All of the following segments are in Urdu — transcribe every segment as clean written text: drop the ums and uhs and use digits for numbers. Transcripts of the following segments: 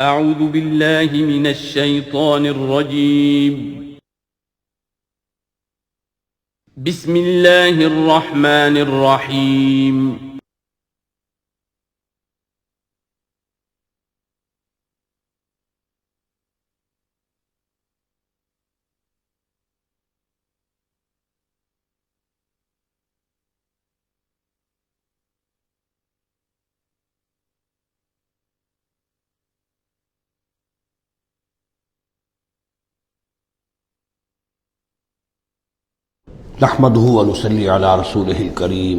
أعوذ بالله من الشيطان الرجيم. بسم الله الرحمن الرحيم. نحمده ونصلي على رسوله الكريم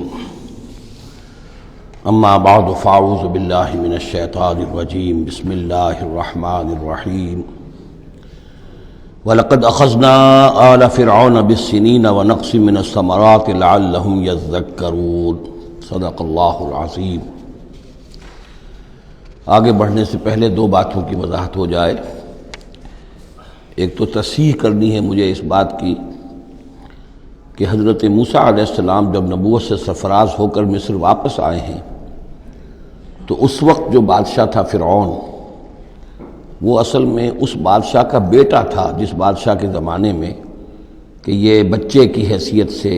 اما بعد فاعوذ بالله من الشیطان الرجیم بسم اللہ الرحمن الرحیم وَلَقَدْ أَخَذْنَا آلَ فِرْعَوْنَ بِالسِّنِينَ وَنَقْصٍ مِّنَ الثَّمَرَاتِ لَعَلَّهُمْ يَذَّكَّرُونَ صدق اللہ العظیم۔ آگے بڑھنے سے پہلے دو باتوں کی وضاحت ہو جائے۔ ایک تو تصحیح کرنی ہے مجھے اس بات کی کہ حضرت موسیٰ علیہ السلام جب نبوت سے سرفراز ہو کر مصر واپس آئے ہیں تو اس وقت جو بادشاہ تھا فرعون، وہ اصل میں اس بادشاہ کا بیٹا تھا جس بادشاہ کے زمانے میں کہ یہ بچے کی حیثیت سے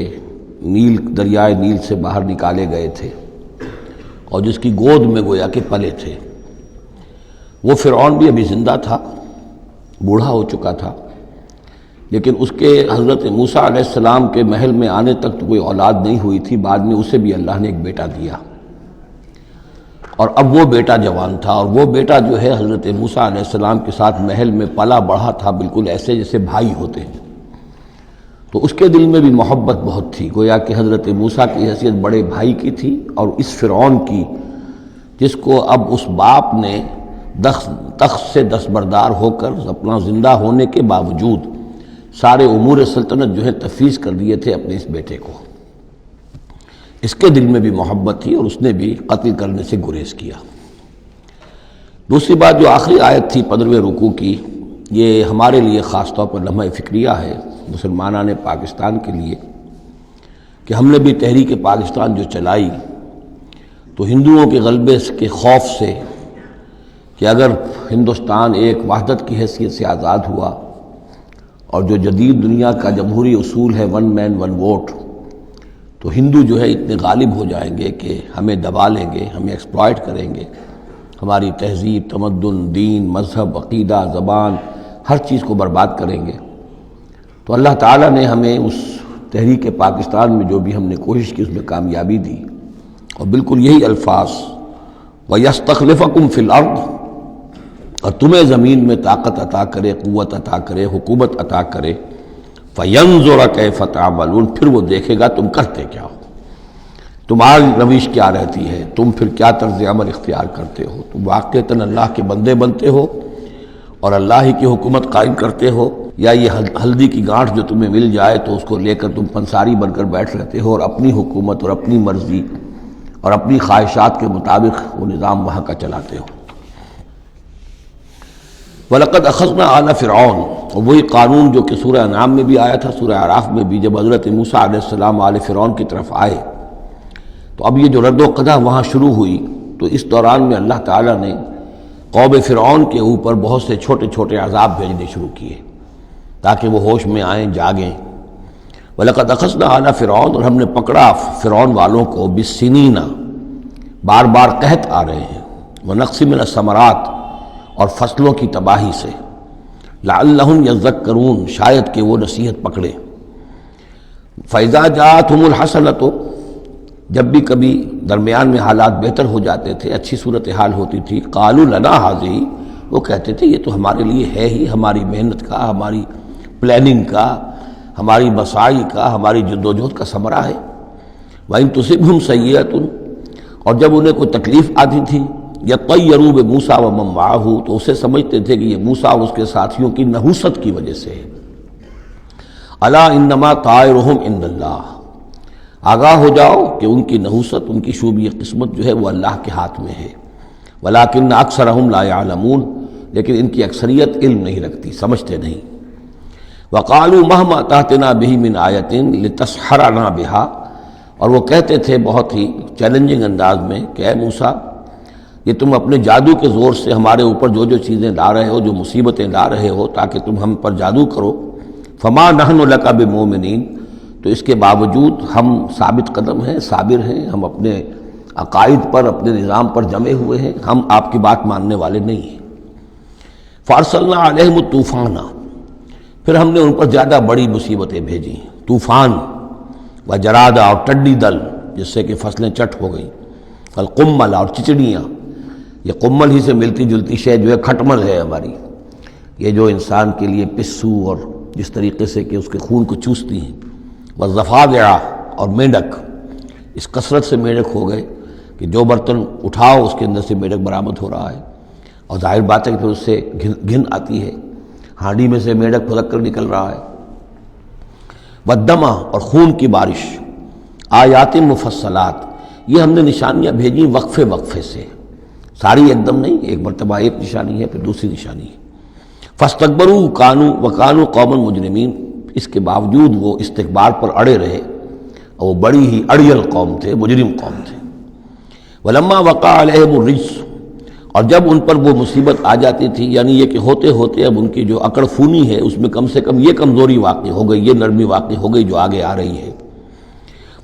دریائے نیل سے باہر نکالے گئے تھے اور جس کی گود میں گویا کہ پلے تھے۔ وہ فرعون بھی ابھی زندہ تھا، بوڑھا ہو چکا تھا، لیکن اس کے حضرت موسیٰ علیہ السلام کے محل میں آنے تک تو کوئی اولاد نہیں ہوئی تھی۔ بعد میں اسے بھی اللہ نے ایک بیٹا دیا اور اب وہ بیٹا جوان تھا، اور وہ بیٹا جو ہے حضرت موسیٰ علیہ السلام کے ساتھ محل میں پلا بڑھا تھا، بالکل ایسے جیسے بھائی ہوتے ہیں۔ تو اس کے دل میں بھی محبت بہت تھی، گویا کہ حضرت موسیٰ کی حیثیت بڑے بھائی کی تھی، اور اس فرعون کی جس کو اب اس باپ نے تخت سے دستبردار ہو کر اپنا زندہ ہونے کے باوجود سارے امور سلطنت جو ہے تفویض کر دیے تھے اپنے اس بیٹے کو، اس کے دل میں بھی محبت تھی اور اس نے بھی قتل کرنے سے گریز کیا۔ دوسری بات جو آخری آیت تھی 15ویں رکوع کی، یہ ہمارے لیے خاص طور پر لمحہ فکریہ ہے مسلمانان پاکستان کے لیے، کہ ہم نے بھی تحریک پاکستان جو چلائی تو ہندوؤں کے غلبے کے خوف سے کہ اگر ہندوستان ایک وحدت کی حیثیت سے آزاد ہوا اور جو جدید دنیا کا جمہوری اصول ہے ون مین ون ووٹ، تو ہندو جو ہے اتنے غالب ہو جائیں گے کہ ہمیں دبا لیں گے، ہمیں ایکسپلائٹ کریں گے، ہماری تہذیب، تمدن، دین، مذہب، عقیدہ، زبان، ہر چیز کو برباد کریں گے۔ تو اللہ تعالیٰ نے ہمیں اس تحریک پاکستان میں جو بھی ہم نے کوشش کی اس میں کامیابی دی، اور بالکل یہی الفاظ وَيَسْتَخْلِفَكُمْ فِي الْأَرْضِ، اور تمہیں زمین میں طاقت عطا کرے، قوت عطا کرے، حکومت عطا کرے، فَيَنْظُرَ كَيْفَ تَعْمَلُونَ، پھر وہ دیکھے گا تم کرتے کیا ہو، تمہاری روش کیا رہتی ہے، تم پھر کیا طرز عمل اختیار کرتے ہو، تم واقعتاً اللہ کے بندے بنتے ہو اور اللہ ہی کی حکومت قائم کرتے ہو، یا یہ ہلدی کی گانٹھ جو تمہیں مل جائے تو اس کو لے کر تم پنساری بن کر بیٹھ رہتے ہو اور اپنی حکومت اور اپنی مرضی اور اپنی خواہشات کے مطابق وہ نظام وہاں کا چلاتے ہو۔ وَلَقَدْ أَخَذْنَا آلَ فِرْعَوْنَ، اور وہی قانون جو کہ سورہ انعام میں بھی آیا تھا، سورہ اعراف میں بھی، جب حضرت موسیٰ علیہ السلام آل فرعون کی طرف آئے تو اب یہ جو رد و قدح وہاں شروع ہوئی، تو اس دوران میں اللہ تعالیٰ نے قوم فرعون کے اوپر بہت سے چھوٹے چھوٹے عذاب بھیجنے شروع کیے تاکہ وہ ہوش میں آئیں، جاگیں۔ وَلَقَدْ أَخَذْنَا آلَ فِرْعَوْنَ، اور ہم نے پکڑا فرعون والوں کو بِالسِّنِينَ، بار بار قحط آ رہے ہیں، وَنَقْصٍ مِّنَ الثَّمَرَاتِ، اور فصلوں کی تباہی سے، لعلہم یذکرون، شاید کہ وہ نصیحت پکڑے۔ فَإِذَا جَاءَتْهُمُ الْحَسَنَةُ، جب بھی کبھی درمیان میں حالات بہتر ہو جاتے تھے، اچھی صورتحال ہوتی تھی، قالوا لنا هذه، وہ کہتے تھے یہ تو ہمارے لیے ہے ہی، ہماری محنت کا، ہماری پلاننگ کا، ہماری مساعی کا، ہماری جدوجہد کا ثمرہ ہے۔ وَإِن تُصِبْهُمْ سَيِّئَةٌ، اور جب انہیں کوئی تکلیف آتی تھی، یطیروا بموسیٰ ومن معہ، تو اسے سمجھتے تھے کہ یہ موسیٰ اور اس کے ساتھیوں کی نحوست کی وجہ سے ہے۔ الا انما طائرہم عند اللہ، آگاہ ہو جاؤ کہ ان کی نحوست، ان کی شوبی قسمت جو ہے وہ اللہ کے ہاتھ میں ہے۔ ولکن اکثرہم لا یعلمون، لیکن ان کی اکثریت علم نہیں رکھتی، سمجھتے نہیں۔ وقالوا مہما تأتنا بہ من آیۃ لتسحرنا بہا، اور وہ کہتے تھے بہت ہی چیلنجنگ انداز میں کہ اے موسیٰ، یہ تم اپنے جادو کے زور سے ہمارے اوپر جو جو چیزیں لا رہے ہو، جو مصیبتیں لا رہے ہو تاکہ تم ہم پر جادو کرو، فما نحن لک بمؤمنین، تو اس کے باوجود ہم ثابت قدم ہیں، صابر ہیں، ہم اپنے عقائد پر، اپنے نظام پر جمے ہوئے ہیں، ہم آپ کی بات ماننے والے نہیں ہیں۔ فارسلنا علیہم الطوفان، پھر ہم نے ان پر زیادہ بڑی مصیبتیں بھیجیں، طوفان و جراد اور ٹڈی دل جس سے کہ فصلیں چٹ ہو گئیں، القمل اور چچڑیاں، یہ قمل ہی سے ملتی جلتی شے جو ہے کھٹمل ہے ہماری، یہ جو انسان کے لیے پسو اور جس طریقے سے کہ اس کے خون کو چوستی ہیں، والضفادع اور میںڈک، اس کثرت سے میںڈک ہو گئے کہ جو برتن اٹھاؤ اس کے اندر سے میںڈک برآمد ہو رہا ہے، اور ظاہر بات ہے کہ پھر اس سے گھن آتی ہے، ہانڈی میں سے میںڈک پھدک کر نکل رہا ہے، والدمع اور خون کی بارش، آیات مفصلات، یہ ہم نے نشانیاں بھیجی وقفے وقفے سے، ساری ایک دم نہیں، ایک مرتبہ ایک نشانی ہے پھر دوسری نشانی ہے۔ فاستکبروا وکانوا قوما مجرمین، اس کے باوجود وہ استکبار پر اڑے رہے، اور وہ بڑی ہی اڑیل قوم تھے، مجرم قوم تھے۔ ولما وقع علیہم الرجس، اور جب ان پر وہ مصیبت آ جاتی تھی، یعنی یہ کہ ہوتے ہوتے اب ان کی جو اکڑ فونی ہے اس میں کم سے کم یہ کمزوری واقع ہو گئی، یہ نرمی واقع ہو گئی جو آگے آ رہی ہے۔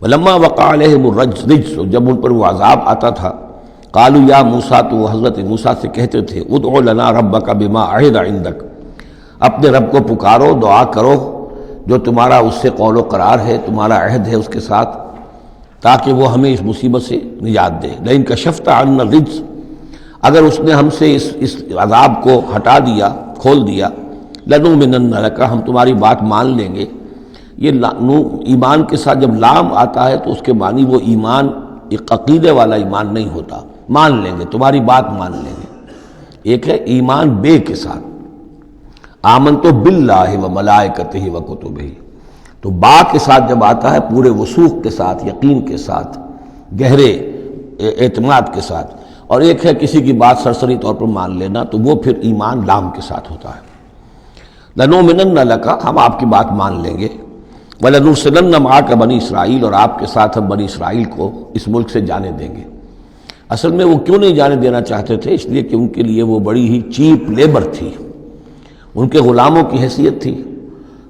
ولما وقع علیہم الرجس، جب ان پر وہ عذاب آتا تھا، قالوا یا موسیٰ، تو وہ حضرت موسیٰ سے کہتے تھے، ادع لنا ربک بما عہد عندک، اپنے رب کو پکارو، دعا کرو جو تمہارا اس سے قول و قرار ہے، تمہارا عہد ہے اس کے ساتھ، تاکہ وہ ہمیں اس مصیبت سے نجات دے۔ لئن کشفت عنا الرجس، اگر اس نے ہم سے اس عذاب کو ہٹا دیا، کھول دیا، لنؤمنن لک، ہم تمہاری بات مان لیں گے۔ یہ ایمان کے ساتھ جب لام آتا ہے تو اس کے معنی وہ ایمان ایک عقیدے والا ایمان نہیں ہوتا، مان لیں گے، تمہاری بات مان لیں گے۔ ایک ہے ایمان بے کے ساتھ، آمنت باللہ و ملائکتہ و کتبہ، تو با کے ساتھ جب آتا ہے پورے وثوق کے ساتھ، یقین کے ساتھ، گہرے اعتماد کے ساتھ، اور ایک ہے کسی کی بات سرسری طور پر مان لینا، تو وہ پھر ایمان لام کے ساتھ ہوتا ہے۔ لنؤمنن لک، ہم آپ کی بات مان لیں گے، وَلَنُرْسِلَنَّ مَعَكَ بنی اسرائیل، اور آپ کے ساتھ ہم بنی اسرائیل کو اس ملک سے جانے دیں گے۔ اصل میں وہ کیوں نہیں جانے دینا چاہتے تھے؟ اس لیے کہ ان کے لیے وہ بڑی ہی چیپ لیبر تھی، ان کے غلاموں کی حیثیت تھی،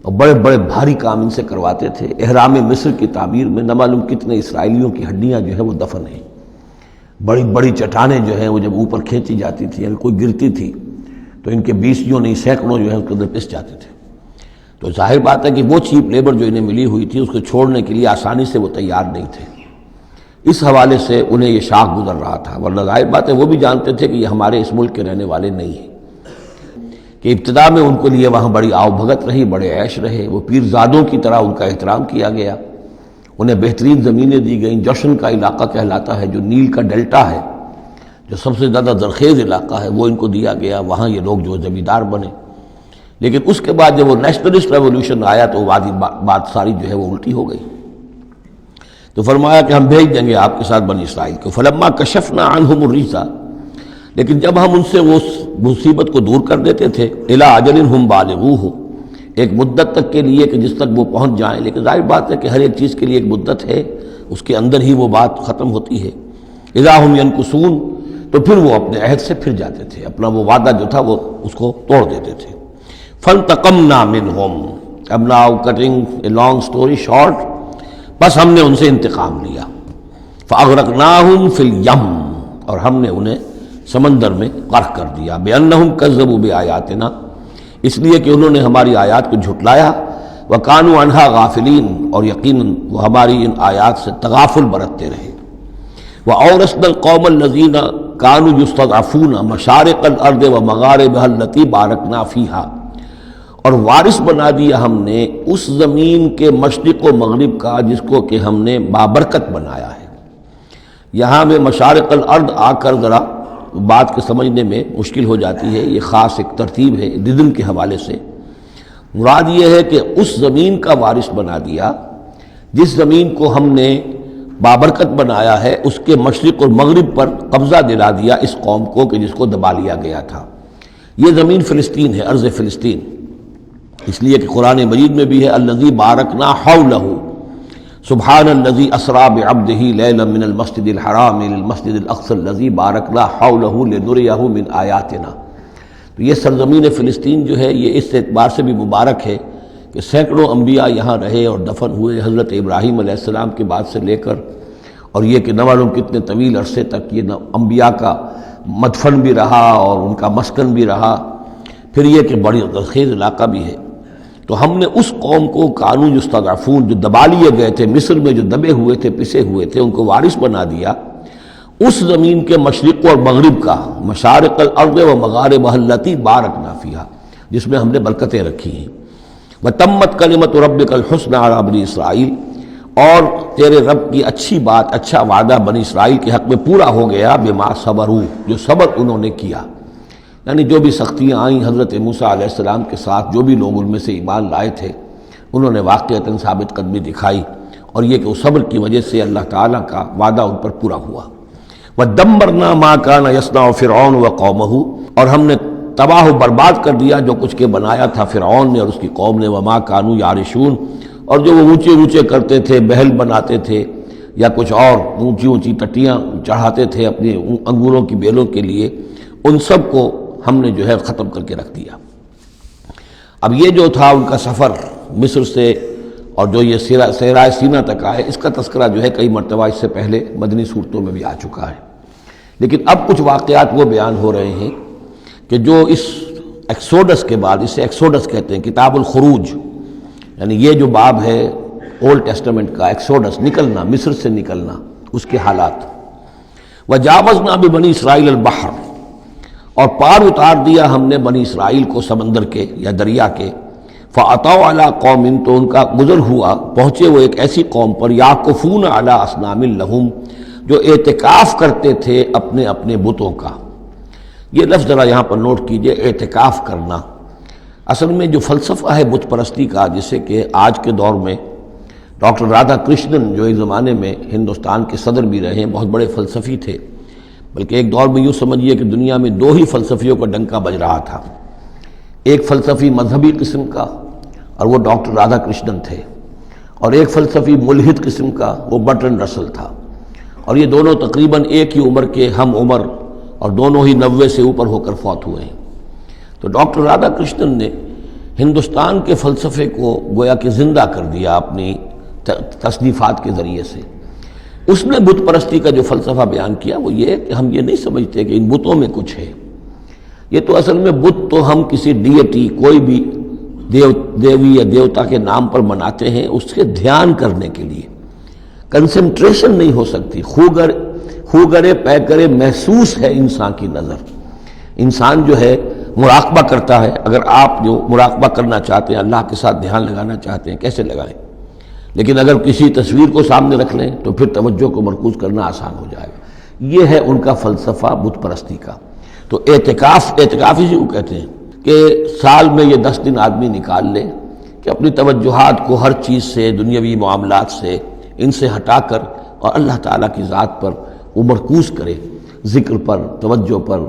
اور بڑے بڑے بھاری کام ان سے کرواتے تھے۔ احرام مصر کی تعمیر میں نہ معلوم کتنے اسرائیلیوں کی ہڈیاں جو ہے وہ دفن ہیں، بڑی بڑی چٹانیں جو ہیں وہ جب اوپر کھینچی جاتی تھی، اگر کوئی گرتی تھی تو ان کے 20 نہیں سینکڑوں جو ہے اس کے اندر پس جاتے تھے۔ تو ظاہر بات ہے کہ وہ چیپ لیبر جو انہیں ملی ہوئی تھی اس کو چھوڑنے کے لیے آسانی سے وہ تیار نہیں تھے، اس حوالے سے انہیں یہ شاخ گزر رہا تھا، ورنہ ظاہر بات ہے وہ بھی جانتے تھے کہ یہ ہمارے اس ملک کے رہنے والے نہیں ہیں، کہ ابتدا میں ان کے لیے وہاں بڑی آؤ بھگت رہی، بڑے عیش رہے، وہ پیرزادوں کی طرح ان کا احترام کیا گیا، انہیں بہترین زمینیں دی گئیں۔ جوشن کا علاقہ کہلاتا ہے جو نیل کا ڈیلٹا ہے، جو سب سے زیادہ زرخیز علاقہ ہے، وہ ان کو دیا گیا، وہاں یہ لوگ جو زمیندار بنے۔ لیکن اس کے بعد جب وہ نیشنلسٹ ریولوشن آیا تو بات ساری جو ہے وہ الٹی ہو گئی، تو فرمایا کہ ہم بھیج دیں گے آپ کے ساتھ بنی اسرائیل کو۔ فلما کشفنا عنہم الرجس، لیکن جب ہم ان سے وہ مصیبت کو دور کر دیتے تھے، الی اجل ہم بالغوہ، ایک مدت تک کے لیے کہ جس تک وہ پہنچ جائیں، لیکن ظاہر بات ہے کہ ہر ایک چیز کے لیے ایک مدت ہے، اس کے اندر ہی وہ بات ختم ہوتی ہے۔ اذا ہم ینکثون، تو پھر وہ اپنے عہد سے پھر جاتے تھے، اپنا وہ وعدہ جو تھا وہ اس کو توڑ دیتے تھے۔ فانتقمنا منہم، اب now cutting a long story short, بس ہم نے ان سے انتقام لیا۔ فاغرقناہم فی الیم، اور ہم نے انہیں سمندر میں غرق کر دیا۔ بانہم کذبوا بآیاتنا، اس لیے کہ انہوں نے ہماری آیات کو جھٹلایا، وکانوا عنہا غافلین، اور یقیناً وہ ہماری ان آیات سے تغافل برتتے رہے۔ وَأَوْرَثْنَا الْقَوْمَ الَّذِينَ كَانُوا يُسْتَضْعَفُونَ مَشَارِقَ الْأَرْضِ وَمَغَارِبَهَا الَّتِي بَارَكْنَا فِيهَا، اور وارث بنا دیا ہم نے اس زمین کے مشرق و مغرب کا جس کو کہ ہم نے بابرکت بنایا ہے۔ یہاں میں مشارق الارض آ کر ذرا بات کے سمجھنے میں مشکل ہو جاتی ہے، یہ خاص ایک ترتیب ہے رزم کے حوالے سے۔ مراد یہ ہے کہ اس زمین کا وارث بنا دیا جس زمین کو ہم نے بابرکت بنایا ہے، اس کے مشرق اور مغرب پر قبضہ دلا دیا اس قوم کو کہ جس کو دبا لیا گیا تھا۔ یہ زمین فلسطین ہے، ارض فلسطین، اس لیے کہ قرآن مجید میں بھی ہے الذی بارکنا حولہ، سبحان الذی اسری بعبدہ لیلا من المسجد الحرام الى المسجد الاقصی الذی بارکنا حولہ لنریہ من آیاتنا۔ تو یہ سرزمین فلسطین جو ہے یہ اس اعتبار سے بھی مبارک ہے کہ سینکڑوں انبیاء یہاں رہے اور دفن ہوئے، حضرت ابراہیم علیہ السلام کے بعد سے لے کر، اور یہ کہ نہ معلوم کتنے طویل عرصے تک یہ انبیاء کا مدفن بھی رہا اور ان کا مسکن بھی رہا۔ پھر یہ کہ بڑی زرخیز علاقہ بھی ہے۔ تو ہم نے اس قوم کو کانوا یستضعفون، جو دبا لیے گئے تھے مصر میں، جو دبے ہوئے تھے پسے ہوئے تھے، ان کو وارث بنا دیا اس زمین کے مشرق اور مغرب کا، مشارق الارض و مغاربها التی بارکنا فیہا، جس میں ہم نے برکتیں رکھی ہیں۔ وتمت کلمۃ ربک الحسنی علی بنی اسرائیل، اور تیرے رب کی اچھی بات، اچھا وعدہ بنی اسرائیل کے حق میں پورا ہو گیا، بما صبروا، جو صبر انہوں نے کیا، یعنی جو بھی سختیاں آئیں حضرت موسیٰ علیہ السلام کے ساتھ، جو بھی لوگ ان میں سے ایمان لائے تھے انہوں نے واقعتاً ثابت قدمی دکھائی، اور یہ کہ اس صبر کی وجہ سے اللہ تعالیٰ کا وعدہ ان پر پورا ہوا۔ وَدَمَّرْنَا مَا كَانَ يَصْنَعُ فِرْعَوْنُ وَقَوْمُهُ، اور ہم نے تباہ و برباد کر دیا جو کچھ کے بنایا تھا فرعون نے اور اس کی قوم نے، وَمَا كَانُوا يَعْرِشُونَ، اور جو وہ اونچے اونچے کرتے تھے، محل بناتے تھے یا کچھ اور اونچی اونچی ٹٹیاں چڑھاتے تھے اپنے انگوروں کی بیلوں کے لیے، ان سب کو ہم نے جو ہے ختم کر کے رکھ دیا۔ اب یہ جو تھا ان کا سفر مصر سے اور جو یہ صحرائے سینا تک آئے، اس کا تذکرہ جو ہے کئی مرتبہ اس سے پہلے مدنی صورتوں میں بھی آ چکا ہے، لیکن اب کچھ واقعات وہ بیان ہو رہے ہیں کہ جو اس ایکسوڈس کے بعد، اسے ایکسوڈس کہتے ہیں، کتاب الخروج، یعنی یہ جو باب ہے اولڈ ٹیسٹمنٹ کا، ایکسوڈس، نکلنا، مصر سے نکلنا، اس کے حالات۔ وجاوزنا ببنی اسرائیل البحر، اور پار اتار دیا ہم نے بنی اسرائیل کو سمندر کے یا دریا کے، فَأَتَوْا عَلَىٰ قَوْمٍ، تو ان کا گزر ہوا، پہنچے وہ ایک ایسی قوم پر، یعکفون علی اصنام لہم، جو اعتکاف کرتے تھے اپنے اپنے بتوں کا۔ یہ لفظ ذرا یہاں پر نوٹ کیجئے، اعتکاف کرنا۔ اصل میں جو فلسفہ ہے بت پرستی کا، جسے کہ آج کے دور میں ڈاکٹر رادھا کرشنن، جو ایک زمانے میں ہندوستان کے صدر بھی رہے ہیں، بہت بڑے فلسفی تھے، بلکہ ایک دور میں یوں سمجھیے کہ دنیا میں دو ہی فلسفیوں کا ڈنکا بج رہا تھا، ایک فلسفی مذہبی قسم کا اور وہ ڈاکٹر رادھا کرشنن تھے، اور ایک فلسفی ملحد قسم کا، وہ برٹرن رسل تھا، اور یہ دونوں تقریباً ایک ہی عمر کے ہم عمر، اور دونوں ہی 90 سے اوپر ہو کر فوت ہوئے ہیں۔ تو ڈاکٹر رادھا کرشنن نے ہندوستان کے فلسفے کو گویا کہ زندہ کر دیا اپنی تصنیفات کے ذریعے سے۔ اس نے بت پرستی کا جو فلسفہ بیان کیا وہ یہ کہ ہم یہ نہیں سمجھتے کہ ان بتوں میں کچھ ہے، یہ تو اصل میں بت تو ہم کسی ڈیٹی، کوئی بھی دیوی یا دیوتا کے نام پر مناتے ہیں، اس کے دھیان کرنے کے لیے، کنسنٹریشن نہیں ہو سکتی، خوگرے پیکرے محسوس ہے انسان کی نظر۔ انسان جو ہے مراقبہ کرتا ہے، اگر آپ جو مراقبہ کرنا چاہتے ہیں، اللہ کے ساتھ دھیان لگانا چاہتے ہیں، کیسے لگائیں؟ لیکن اگر کسی تصویر کو سامنے رکھ لیں تو پھر توجہ کو مرکوز کرنا آسان ہو جائے گا۔ یہ ہے ان کا فلسفہ بت پرستی کا۔ تو اعتکاف اسی کو کہتے ہیں کہ سال میں یہ 10 دن آدمی نکال لے کہ اپنی توجہات کو ہر چیز سے، دنیاوی معاملات سے، ان سے ہٹا کر اور اللہ تعالیٰ کی ذات پر وہ مرکوز کرے، ذکر پر، توجہ پر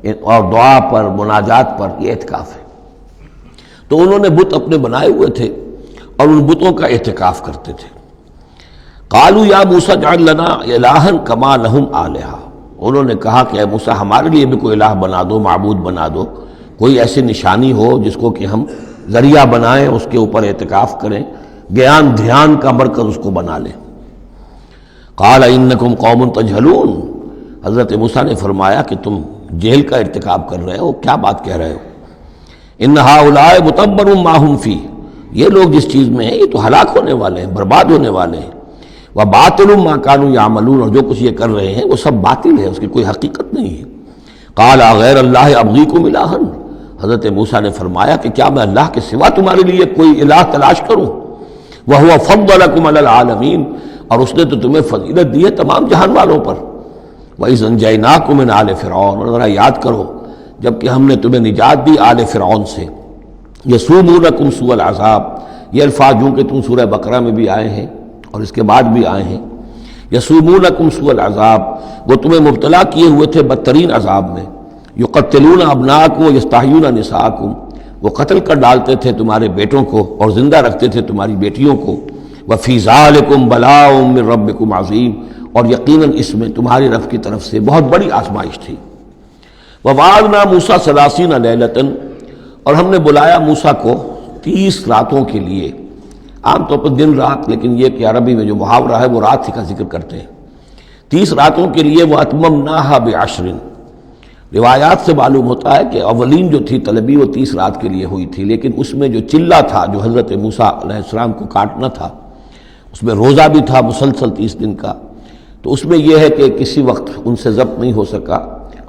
اور دعا پر، مناجات پر، یہ اعتکاف ہے۔ تو انہوں نے بت اپنے بنائے ہوئے تھے اور ان بتوں کا اعتکاف کرتے تھے۔ قالوا یا موسیٰ اجعل لنا الہا کما لہم آلہہ، انہوں نے کہا کہ اے موسیٰ ہمارے لیے بھی کوئی الہ بنا دو، معبود بنا دو، کوئی ایسی نشانی ہو جس کو کہ ہم ذریعہ بنائیں، اس کے اوپر اعتکاف کریں، گیان دھیان کا مرکز اس کو بنا لیں۔ قال انکم قوم تجہلون، حضرت موسیٰ نے فرمایا کہ تم جہل کا ارتکاب کر رہے ہو، کیا بات کہہ رہے ہو؟ ان ہؤلاء متبر ما هم فیہ، یہ لوگ جس چیز میں ہیں یہ تو ہلاک ہونے والے ہیں، برباد ہونے والے ہیں۔ وباطل ما كانوا يعملون، اور جو کچھ یہ کر رہے ہیں وہ سب باطل ہے، اس کی کوئی حقیقت نہیں ہے۔ قال غیر اللہ ابغیکم الہا، حضرت موسیٰ نے فرمایا کہ کیا میں اللہ کے سوا تمہارے لیے کوئی الہ تلاش کروں؟ وہو فضلکم علی العالمین، اور اس نے تو تمہیں فضیلت دی ہے تمام جہان والوں پر۔ وَإِذْ أَنْجَيْنَاكُمْ مِنْ آلِ فِرْعَوْنَ، اور ذرا یاد کرو جب کہ ہم نے تمہیں نجات دی آل فرعون سے۔ یسومونکم سوء العذاب، یہ الفاظ جو کہ تم سورہ بقرہ میں بھی آئے ہیں اور اس کے بعد بھی آئے ہیں۔ یسومونکم سوء العذاب، وہ تمہیں مبتلا کیے ہوئے تھے بدترین عذاب میں۔ یقتلون ابناءکم ویستحیون نساءکم، وہ قتل کر ڈالتے تھے تمہارے بیٹوں کو اور زندہ رکھتے تھے تمہاری بیٹیوں کو۔ وفی ذالکم بلاء من ربکم عظیم، اور یقیناً اس میں تمہاری رب کی طرف سے بہت بڑی آزمائش تھی۔ ووعدنا موسیٰ 30 لیلۃ، اور ہم نے بلایا موسیٰ کو 30 راتوں کے لیے، عام طور پر دن رات، لیکن یہ کہ عربی میں جو محاورہ ہے وہ رات کا ذکر کرتے ہیں، 30 راتوں کے لیے۔ وَأَتْمَمْنَاهَا بِعَشْرٍ، روایات سے معلوم ہوتا ہے کہ اولین جو تھی طلبی وہ 30 رات کے لیے ہوئی تھی، لیکن اس میں جو چلہ تھا جو حضرت موسیٰ علیہ السلام کو کاٹنا تھا، اس میں روزہ بھی تھا مسلسل 30 دن کا، تو اس میں یہ ہے کہ کسی وقت ان سے ضبط نہیں ہو سکا،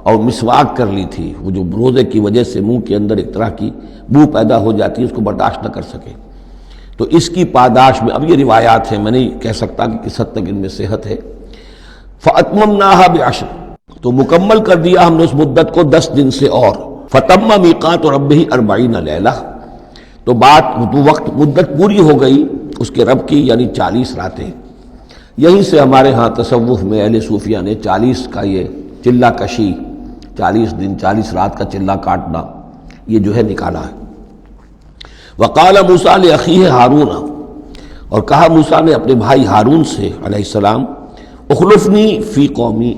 اور مسواک کر لی تھی، وہ جو روزے کی وجہ سے منہ کے اندر ایک طرح کی بو پیدا ہو جاتی ہے، اس کو برداشت نہ کر سکے، تو اس کی پاداش میں، اب یہ روایات ہیں، میں نہیں کہہ سکتا کہ کس حد تک ان میں صحت ہے۔ فَأَتْمَمْنَاهَا بِعَشْرٍ، تو مکمل کر دیا ہم نے اس مدت کو 10 دن سے، اور فَتَمَّ مِيقَاتُ رَبِّهِ 40 لَيْلَةً، تو وقت مدت پوری ہو گئی اس کے رب کی، یعنی 40 راتیں۔ یہیں سے ہمارے ہاں تصوف میں اہل صوفیہ نے 40 کا یہ چلہ کشی، 40 دن 40 رات کا چلہ کاٹنا، یہ جو ہے نکالا ہے۔ وقال موسیٰ لأخیہ ہارون، اور کہا موسیٰ نے اپنے بھائی ہارون سے علیہ السلام، اخلفنی فی قومی،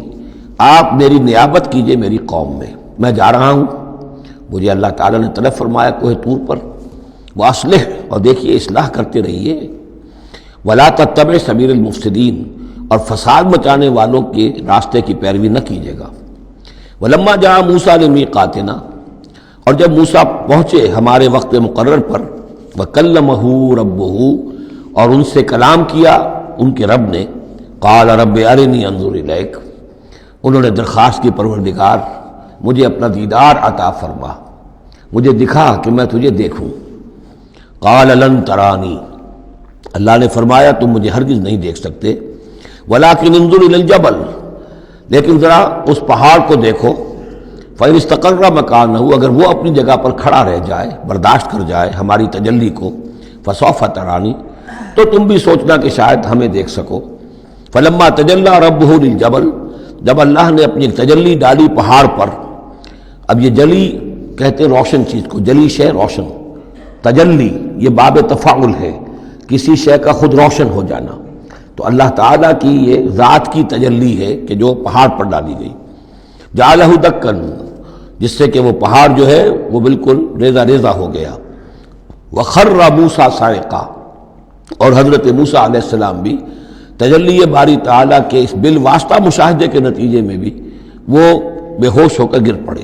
آپ میری نیابت کیجئے میری قوم میں جا رہا ہوں، مجھے اللہ تعالیٰ نے طلب فرمایا کوہ طور پر، واصلح، اور دیکھیے اصلاح کرتے رہیے، ولا تتبع سبیل المفسدین، اور فساد مچانے والوں کے راستے کی پیروی نہ کیجیے گا۔ ولما جاء موسیٰ لمیقاتنا، اور جب موسیٰ پہنچے ہمارے وقت مقرر پر، وکلمہ ربہ، اور ان سے کلام کیا ان کے رب نے، قال رب ارنی انظر الیک، انہوں نے درخواست کی پروردگار مجھے اپنا دیدار عطا فرما، مجھے دکھا کہ میں تجھے دیکھوں۔ قال لن ترانی، اللہ نے فرمایا تم مجھے ہرگز نہیں دیکھ سکتے، ولکن انظر الی الجبل، لیکن ذرا اس پہاڑ کو دیکھو، فإن استقر مکانہ، اگر وہ اپنی جگہ پر کھڑا رہ جائے، برداشت کر جائے ہماری تجلی کو، فسوف ترانی، تو تم بھی سوچنا کہ شاید ہمیں دیکھ سکو۔ فلما تجلی ربہ للجبل، جب اللہ نے اپنی تجلی ڈالی پہاڑ پر، اب یہ جلی کہتے ہیں روشن چیز کو، جلی شے روشن، تجلی یہ باب تفاعل ہے، کسی شے کا خود روشن ہو جانا، تو اللہ تعالیٰ کی یہ ذات کی تجلی ہے کہ جو پہاڑ پر ڈالی گئی، جعلہ دکن، جس سے کہ وہ پہاڑ جو ہے وہ بالکل ریزہ ریزہ ہو گیا۔ وخر موسیٰ صاعقا، اور حضرت موسیٰ علیہ السلام بھی تجلی باری تعالیٰ کے اس بالواسطہ مشاہدے کے نتیجے میں بھی وہ بے ہوش ہو کر گر پڑے۔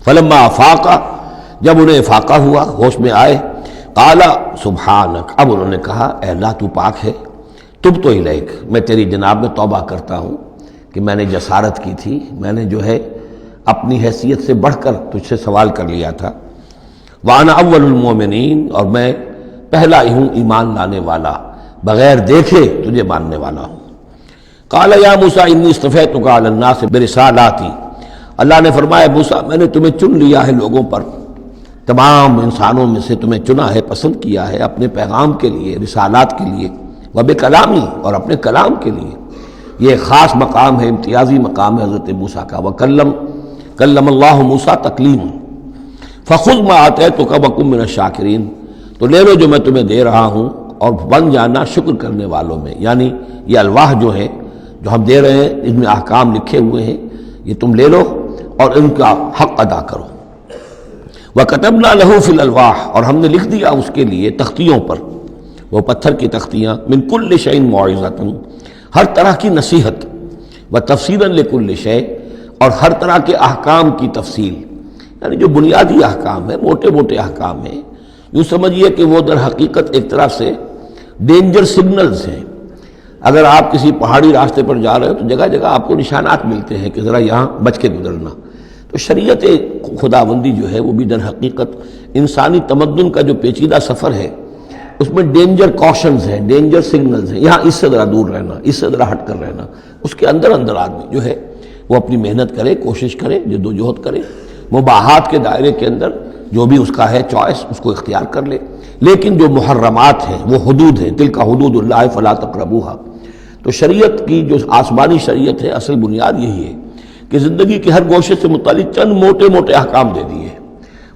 فلما افاقا، جب انہیں افاقہ ہوا، ہوش میں آئے، قال سبحانک، اب انہوں نے کہا اے اللہ تو پاک ہے، تبت الیک، میں تیری جناب میں توبہ کرتا ہوں کہ میں نے جسارت کی تھی، میں نے جو ہے اپنی حیثیت سے بڑھ کر تجھ سے سوال کر لیا تھا۔ وانا اول المومنین، اور میں پہلا ہی ہوں ایمان لانے والا، بغیر دیکھے تجھے ماننے والا ہوں۔ قال یا موسیٰ انی اصطفیتک علی الناس برسالاتی، اللہ نے فرمایا موسیٰ میں نے تمہیں چن لیا ہے لوگوں پر، تمام انسانوں میں سے تمہیں چنا ہے، پسند کیا ہے اپنے پیغام کے لیے، رسالات کے لیے، وبکلامی، اور اپنے کلام کے لیے۔ یہ خاص مقام ہے، امتیازی مقام ہے حضرت موسیٰ کا۔ کلم اللہ موسیٰ تکلیم، فخذ ما آتیتک وکن من الشاکرین، تو لے لو جو میں تمہیں دے رہا ہوں اور بن جانا شکر کرنے والوں میں، یعنی یہ الواح جو ہے جو ہم دے رہے ہیں اس میں احکام لکھے ہوئے ہیں، یہ تم لے لو اور ان کا حق ادا کرو۔ وَكَتَبْنَا لَهُ فِي الْأَلْوَاحِ، اور ہم نے لکھ دیا اس کے لیے تختیوں پر، وہ پتھر کی تختیاں، مِن كُلِّ شَيْءٍ مَوْعِظَةً، ہر طرح کی نصیحت، وَتَفْصِيلًا لِكُلِّ شَيْءٍ، اور ہر طرح کے احکام کی تفصیل، یعنی جو بنیادی احکام ہیں، موٹے موٹے احکام ہیں، یوں سمجھیے کہ وہ در حقیقت ایک طرح سے ڈینجر سگنلز ہیں۔ اگر آپ کسی پہاڑی راستے پر جا رہے ہو تو جگہ جگہ آپ کو نشانات ملتے ہیں کہ ذرا یہاں بچ کے گزرنا، تو شریعت خداوندی جو ہے وہ بھی در حقیقت انسانی تمدن کا جو پیچیدہ سفر ہے اس میں ڈینجر کوشنز ہیں، ڈینجر سگنلز ہیں، یہاں اس سے ذرا دور رہنا، اس سے ذرا ہٹ کر رہنا، اس کے اندر اندر آدمی جو ہے وہ اپنی محنت کرے، کوشش کرے، جد و جہد کرے، مباحات کے دائرے کے اندر جو بھی اس کا ہے چوائس اس کو اختیار کر لے، لیکن جو محرمات ہیں وہ حدود ہیں، تلک حدود اللہ فلا تقربوها۔ تو شریعت کی جو آسمانی شریعت ہے اصل بنیاد یہی ہے کہ زندگی کے ہر گوشے سے متعلق چند موٹے موٹے احکام دے دیے،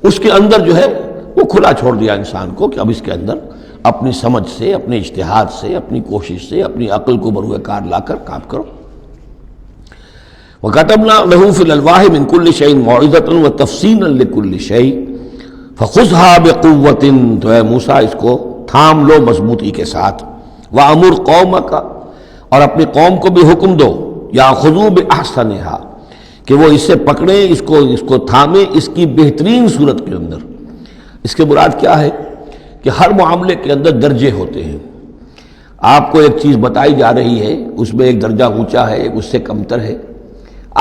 اس کے اندر جو ہے وہ کھلا چھوڑ دیا انسان کو کہ اب اس کے اندر اپنی سمجھ سے، اپنے اجتہاد سے، اپنی کوشش سے، اپنی عقل کو بروئے کار لا کر کام کرو۔ وَكَتَبْنَا لَهُ فِي الْأَلْوَاحِ مِنْ كُلِّ شَيْءٍ مَوْعِظَةً وَتَفْصِيلًا لِكُلِّ شَيْءٍ فَخُذْهَا بِقُوَّةٍ، تو اے موسیٰ اس کو تھام لو مضبوطی کے ساتھ، وَأَمُرْ قَوْمَكَ، اور اپنی قوم کو بھی حکم دو، يَأْخُذُوا بِأَحْسَنِهَا، کہ وہ اسے پکڑیں، اس کو تھامیں اس کی بہترین صورت کے اندر۔ اس کے مراد کیا ہے کہ ہر معاملے کے اندر درجے ہوتے ہیں۔ آپ کو ایک چیز بتائی جا رہی ہے، اس میں ایک درجہ اونچا ہے، ایک اس سے کمتر ہے،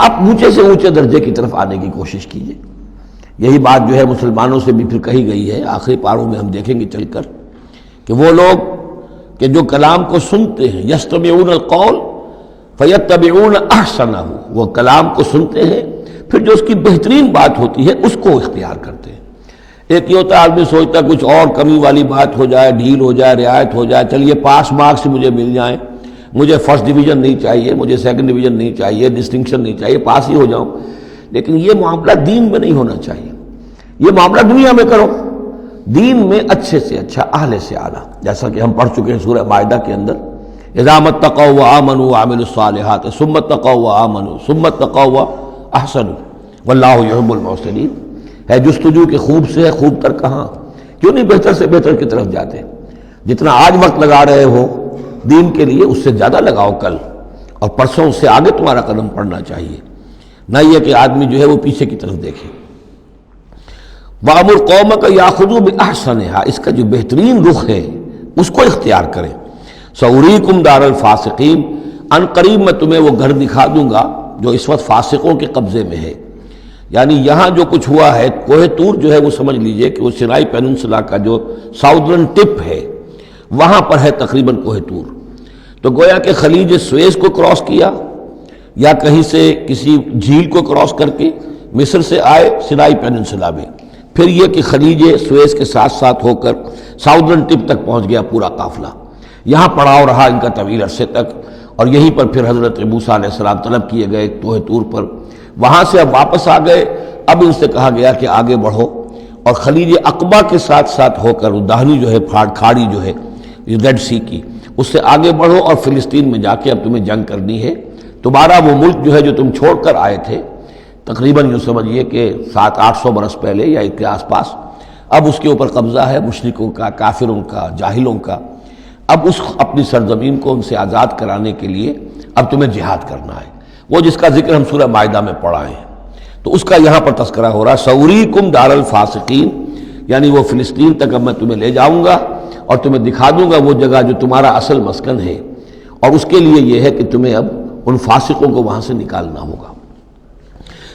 آپ اونچے سے اونچے درجے کی طرف آنے کی کوشش کیجیے۔ یہی بات جو ہے مسلمانوں سے بھی پھر کہی گئی ہے، آخری پاروں میں ہم دیکھیں گے چل کر کہ وہ لوگ کہ جو کلام کو سنتے ہیں، یستمعون القول فیتبعون احسنہ، وہ کلام کو سنتے ہیں پھر جو اس کی بہترین بات ہوتی ہے اس کو اختیار کرتے ہیں۔ ایک یہ ہوتا ہے آدمی سوچتا ہے کچھ اور کمی والی بات ہو جائے، ڈھیل ہو جائے، رعایت ہو جائے، چلیے پاس مارکس مجھے مل جائیں، مجھے فرسٹ ڈویژن نہیں چاہیے، مجھے سیکنڈ ڈویژن نہیں چاہیے، ڈسٹنکشن نہیں چاہیے، پاس ہی ہو جاؤں۔ لیکن یہ معاملہ دین میں نہیں ہونا چاہیے، یہ معاملہ دنیا میں کرو، دین میں اچھے سے اچھا، اعلی سے اعلیٰ، جیسا کہ ہم پڑھ چکے ہیں سورہ مائدہ کے اندر، اذا اتقوا وآمنوا وعملوا الصالحات ثم اتقوا وآمنوا ثم اتقوا واحسنوا واللہ یحب المحسنین۔ ہے جستجو کہ خوب سے ہے خوب تر کہاں، کیوں نہیں بہتر سے بہتر کی طرف جاتے؟ جتنا آج وقت لگا رہے ہو دین کے لیے اس سے زیادہ لگاؤ کل، اور پرسوں سے آگے تمہارا قدم پڑنا چاہیے، نہ یہ کہ آدمی جو ہے وہ پیچھے کی طرف دیکھے۔ وَأَمُرْ قَوْمَكَ يَأْخُذُوا بِأَحْسَنِهَا، اس کا جو بہترین رخ ہے اس کو اختیار کریں۔ سَأُرِيكُمْ دَارَ الْفَاسِقِينَ، ان قریب میں تمہیں وہ گھر دکھا دوں گا جو اس وقت فاسقوں کے قبضے میں ہے۔ یعنی یہاں جو کچھ ہوا ہے، کوہ طور جو ہے وہ سمجھ لیجئے کہ وہ سینائی پیننسلا کا جو ساؤدرن ٹپ ہے وہاں پر ہے تقریباً کوہ طور۔ تو گویا کہ خلیج سویز کو کراس کیا یا کہیں سے کسی جھیل کو کراس کر کے مصر سے آئے سینائی پیننسلا میں، پھر یہ کہ خلیج سویز کے ساتھ ساتھ ہو کر ساؤدرن ٹپ تک پہنچ گیا پورا قافلہ، یہاں پڑاؤ رہا ان کا طویل عرصے تک، اور یہیں پر پھر حضرت موسیٰ علیہ السلام طلب کیے گئے کوہ طور پر، وہاں سے اب واپس آ گئے۔ اب ان سے کہا گیا کہ آگے بڑھو، اور خلیج عقبہ کے ساتھ ساتھ ہو کر داہنی جو ہے کھاڑی جو ہے ریڈ سی کی، اس سے آگے بڑھو اور فلسطین میں جا کے اب تمہیں جنگ کرنی ہے، تمہارا وہ ملک جو ہے جو تم چھوڑ کر آئے تھے تقریباً یوں سمجھیے کہ 700-800 برس پہلے یا اس کے آس پاس، اب اس کے اوپر قبضہ ہے مشرکوں کا، کافروں کا، جاہلوں کا۔ اب اس اپنی سرزمین کو ان سے آزاد کرانے کے لیے اب تمہیں جہاد کرنا ہے، وہ جس کا ذکر ہم سورہ مائدہ میں پڑھا ہے، تو اس کا یہاں پر تذکرہ ہو رہا ہے۔ سوریکم دار الفاسقین، یعنی وہ فلسطین تک اب میں تمہیں لے جاؤں گا اور تمہیں دکھا دوں گا وہ جگہ جو تمہارا اصل مسکن ہے، اور اس کے لیے یہ ہے کہ تمہیں اب ان فاسقوں کو وہاں سے نکالنا ہوگا۔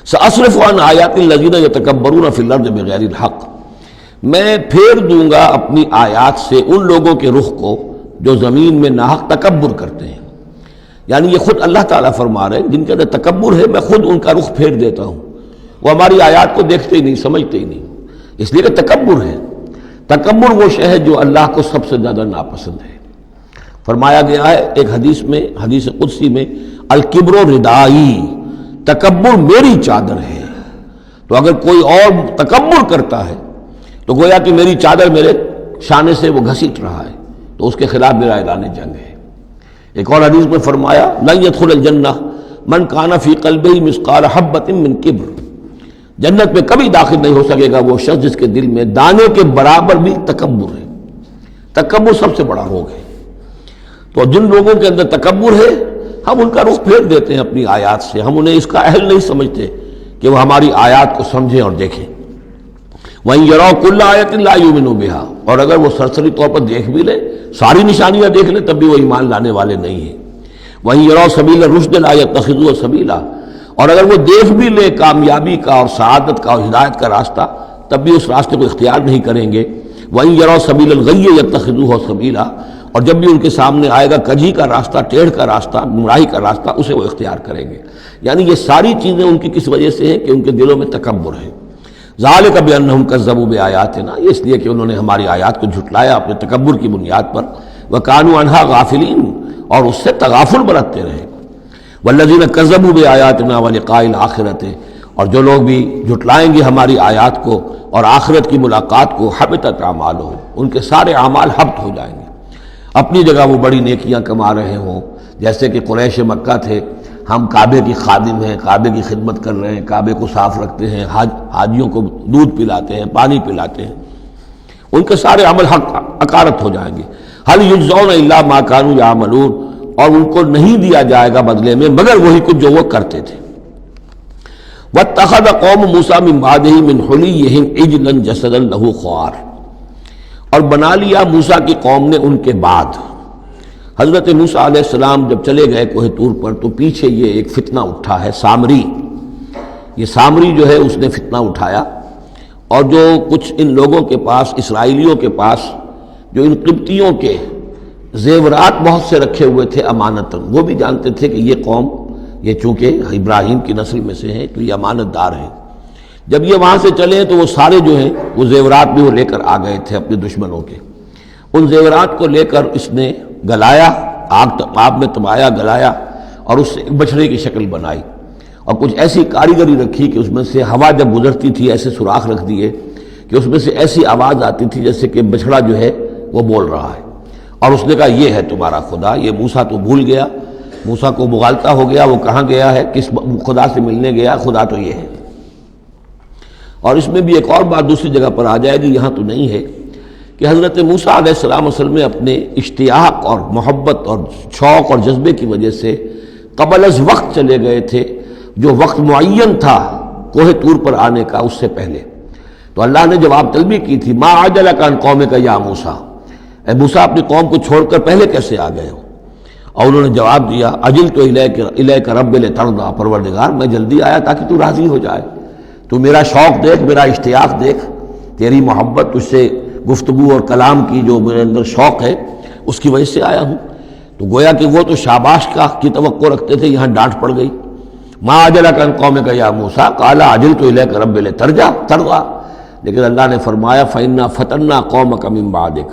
سأصرف عن آیات الذین یتکبرون فی الارض بغیر الحق، میں پھیر دوں گا اپنی آیات سے ان لوگوں کے رخ کو جو زمین میں ناحق تکبر کرتے ہیں، یعنی یہ خود اللہ تعالیٰ فرما رہے ہیں جن کے اندر تکبر ہے میں خود ان کا رخ پھیر دیتا ہوں، وہ ہماری آیات کو دیکھتے ہی نہیں، سمجھتے ہی نہیں، اس لیے کہ تکبر ہے۔ تکبر وہ شے ہے جو اللہ کو سب سے زیادہ ناپسند ہے۔ فرمایا گیا ہے ایک حدیث میں، حدیث قدسی میں، الکبر ردائی، تکبر میری چادر ہے۔ تو اگر کوئی اور تکبر کرتا ہے تو گویا کہ میری چادر میرے شانے سے وہ گھسیٹ رہا ہے، تو اس کے خلاف میرا اعلان جنگ ہے۔ ایک اور حدیث میں فرمایا لن يدخل الجنہ من کان فی قلبہ مثقال حبۃ من کبر، جنت میں کبھی داخل نہیں ہو سکے گا وہ شخص جس کے دل میں دانے کے برابر بھی تکبر ہے۔ تکبر سب سے بڑا روگ ہے۔ تو جن لوگوں کے اندر تکبر ہے ہم ان کا رخ پھیر دیتے ہیں اپنی آیات سے، ہم انہیں اس کا اہل نہیں سمجھتے کہ وہ ہماری آیات کو سمجھیں اور دیکھیں۔ وَإِن يَرَوْا كُلَّ آیَةٍ لَا يُؤْمِنُوا بِهَا، اور اگر وہ سرسری طور پر دیکھ بھی لیں، ساری نشانیاں دیکھ لیں، تب بھی وہ ایمان لانے والے نہیں ہیں۔ وَإِن يَرَوْا سَبِيلَ الرُّشْدِ لَا يَتَّخِذُوهُ سَبِيلًا، اور اگر وہ دیکھ بھی لیں کامیابی کا اور سعادت کا اور ہدایت کا راستہ، تب بھی اس راستے کو اختیار نہیں کریں گے۔ وَإِن يَرَوْا سَبِيلَ الْغَيِّ يَتَّخِذُوهُ سَبِيلًا، اور جب بھی ان کے سامنے آئے گا کجی کا راستہ، ٹیڑھ کا راستہ، گمراہی کا راستہ، اسے وہ اختیار کریں گے۔ یعنی یہ ساری چیزیں ان کی کس وجہ سے ہیں کہ ان کے دلوں میں تکبر ہے۔ ذالک بانہم کذبوا بآیاتنا، یہ اس لیے کہ انہوں نے ہماری آیات کو جھٹلایا اپنے تکبر کی بنیاد پر، وکانوا عنہا غافلین، اور اس سے تغافل برتتے رہے۔ والذین کذبوا بآیاتنا ولقاء الآخرۃ، اور جو لوگ بھی جھٹلائیں گے ہماری آیات کو اور آخرت کی ملاقات کو، حبطت اعمالہم، ان کے سارے اعمال حبط ہو جائیں گے۔ اپنی جگہ وہ بڑی نیکیاں کما رہے ہوں، جیسے کہ قریش مکہ تھے، ہم کعبے کی خادم ہیں، کعبے کی خدمت کر رہے ہیں، کعبے کو صاف رکھتے ہیں، حاجیوں کو دودھ پلاتے ہیں، پانی پلاتے ہیں، ان کے سارے عمل حقارت ہو جائیں گے۔ هل یجزون الا ما كانوا یعملون، اور ان کو نہیں دیا جائے گا بدلے میں مگر وہی کچھ جو وہ کرتے تھے۔ واتخذ قوم موسیٰ من بعدہ من حلیہم عجلا جسدا لہ خوار، اور بنا لیا موسیٰ کی قوم نے ان کے بعد، حضرت موسیٰ علیہ السلام جب چلے گئے کوہ طور پر تو پیچھے یہ ایک فتنہ اٹھا ہے، سامری، یہ سامری جو ہے اس نے فتنہ اٹھایا، اور جو کچھ ان لوگوں کے پاس، اسرائیلیوں کے پاس، جو ان قبطیوں کے زیورات بہت سے رکھے ہوئے تھے امانتاً، وہ بھی جانتے تھے کہ یہ قوم، یہ چونکہ ابراہیم کی نسل میں سے ہیں تو یہ امانت دار ہیں۔ جب یہ وہاں سے چلے تو وہ سارے جو ہیں وہ زیورات بھی وہ لے کر آ گئے تھے اپنے دشمنوں کے، ان زیورات کو لے کر اس نے گلایا، آگ میں تبایا، گلایا، اور اس سے ایک بچھڑے کی شکل بنائی، اور کچھ ایسی کاریگری رکھی کہ اس میں سے ہوا جب گزرتی تھی ایسے سوراخ رکھ دیے کہ اس میں سے ایسی آواز آتی تھی جیسے کہ بچھڑا جو ہے وہ بول رہا ہے، اور اس نے کہا یہ ہے تمہارا خدا۔ یہ موسیٰ تو بھول گیا، موسیٰ کو مغالطہ ہو گیا، وہ کہاں گیا ہے، کس خدا سے ملنے گیا، خدا تو یہ ہے۔ اور اس میں بھی ایک اور بات دوسری جگہ پر آ جائے گی، یہاں تو نہیں ہے، کہ حضرت موسیٰ علیہ السلام اصل میں اپنے اشتیاق اور محبت اور شوق اور جذبے کی وجہ سے قبل از وقت چلے گئے تھے، جو وقت معین تھا کوہ طور پر آنے کا اس سے پہلے۔ تو اللہ نے جواب طلبی کی تھی، ما عجلک عن قومک یا موسیٰ، اے موسیٰ اپنی قوم کو چھوڑ کر پہلے کیسے آ گئے ہو؟ اور انہوں نے جواب دیا، اجلت الیک رب لترضیٰ، پروردگار میں جلدی آیا تاکہ تو راضی ہو جائے، تو میرا شوق دیکھ، میرا اشتیاق دیکھ، تیری محبت، تجھ سے گفتگو اور کلام کی جو میرے اندر شوق ہے اس کی وجہ سے آیا ہوں۔ تو گویا کہ وہ تو شاباش کی توقع رکھتے تھے، یہاں ڈانٹ پڑ گئی، ما عجلک عن قومک یا موسیٰ قال عجلت الیک رب لترضیٰ، لیکن اللہ نے فرمایا فإنا فتنا قومک من بعدک،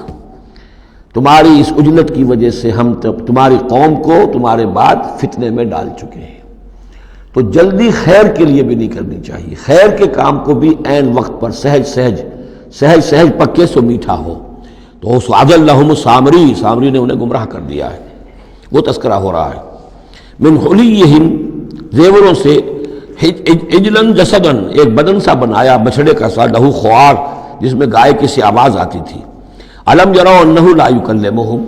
تمہاری اس عجلت کی وجہ سے ہم تمہاری قوم کو تمہارے بعد فتنے میں ڈال چکے ہیں۔ تو جلدی خیر کے لیے بھی نہیں کرنی چاہیے، خیر کے کام کو بھی عین وقت پر سہج پکے سو میٹھا ہو۔ تو اس اضلهم سامری نے انہیں گمراہ کر دیا ہے، وہ تذکرہ ہو رہا ہے۔ من حلیہم، زیوروں سے، عجلاً جسداً، ایک بدن سا بنایا بچھڑے کا سا، لہو خوار، جس میں گائے کی سی آواز آتی تھی۔ الم یروا انہ لا یکلمہم،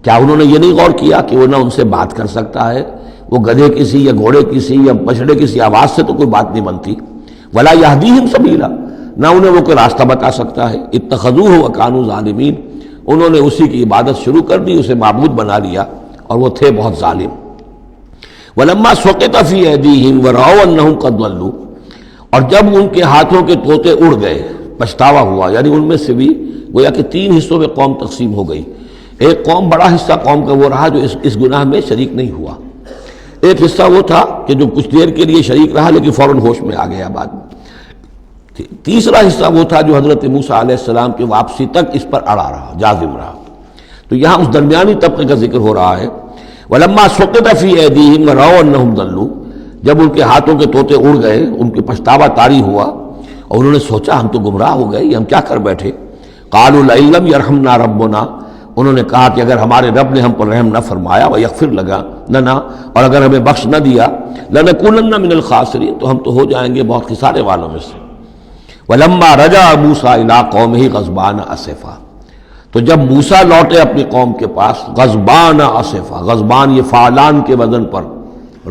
کیا انہوں نے یہ نہیں غور کیا کہ وہ نہ ان سے بات کر سکتا ہے، وہ گدھے کی سی یا گھوڑے کی سی یا بچھڑے کی سی آواز سے تو کوئی بات نہیں بنتی، ولا یہدیہم سبیلا، نہ انہیں وہ کوئی راستہ بتا سکتا ہے، اتخذوہ وکانوا ظالمین، انہوں نے اسی کی عبادت شروع کر دی، اسے معبود بنا لیا، اور وہ تھے بہت ظالم۔ ولما سقط فی ایدیہم ورأوا انہم قد ضلوا، اور جب ان کے ہاتھوں کے طوطے اڑ گئے، پچھتاوا ہوا، یعنی ان میں سے بھی گویا کہ 3 حصوں میں قوم تقسیم ہو گئی۔ ایک قوم، بڑا حصہ قوم کا وہ رہا جو اس گناہ میں شریک نہیں ہوا، ایک حصہ وہ تھا کہ جو کچھ دیر کے لیے شریک رہا لیکن فوراً ہوش میں آ گیا بعد میں، تیسرا حصہ وہ تھا جو حضرت موسیٰ علیہ السلام کی واپسی تک اس پر اڑا رہا، جازم رہا۔ تو یہاں اس درمیانی طبقے کا ذکر ہو رہا ہے، وَلَمَّا سُقِطَ فِي أَيْدِيهِمْ وَرَأَوْا أَنَّهُمْ ضَلُّوا، جب ان کے ہاتھوں کے طوطے اڑ گئے، ان کے پچھتاوا طاری ہوا، اور انہوں نے سوچا ہم تو گمراہ ہو گئے، یہ ہم کیا کر بیٹھے۔ قَالُوا لَئِن لَّمْ يَرْحَمْنَا رَبُّنَا، انہوں نے کہا کہ اگر ہمارے رب نے ہم پر رحم نہ فرمایا، وَيَغْفِرْ لَنَا، اور اگر ہمیں بخش نہ دیا، لَنَكُونَنَّ مِنَ الْخَاسِرِينَ، تو ہم تو ہو جائیں گے بہت خسارے والوں میں سے۔ وَلَمَّا رَجَعَ مُوسَىٰ إِلَىٰ قَوْمِهِ غَضْبَانَ أَسِفًا، تو جب موسیٰ لوٹے اپنی قوم کے پاس، غضبان اسفا، غضبان یہ فعلان کے وزن پر،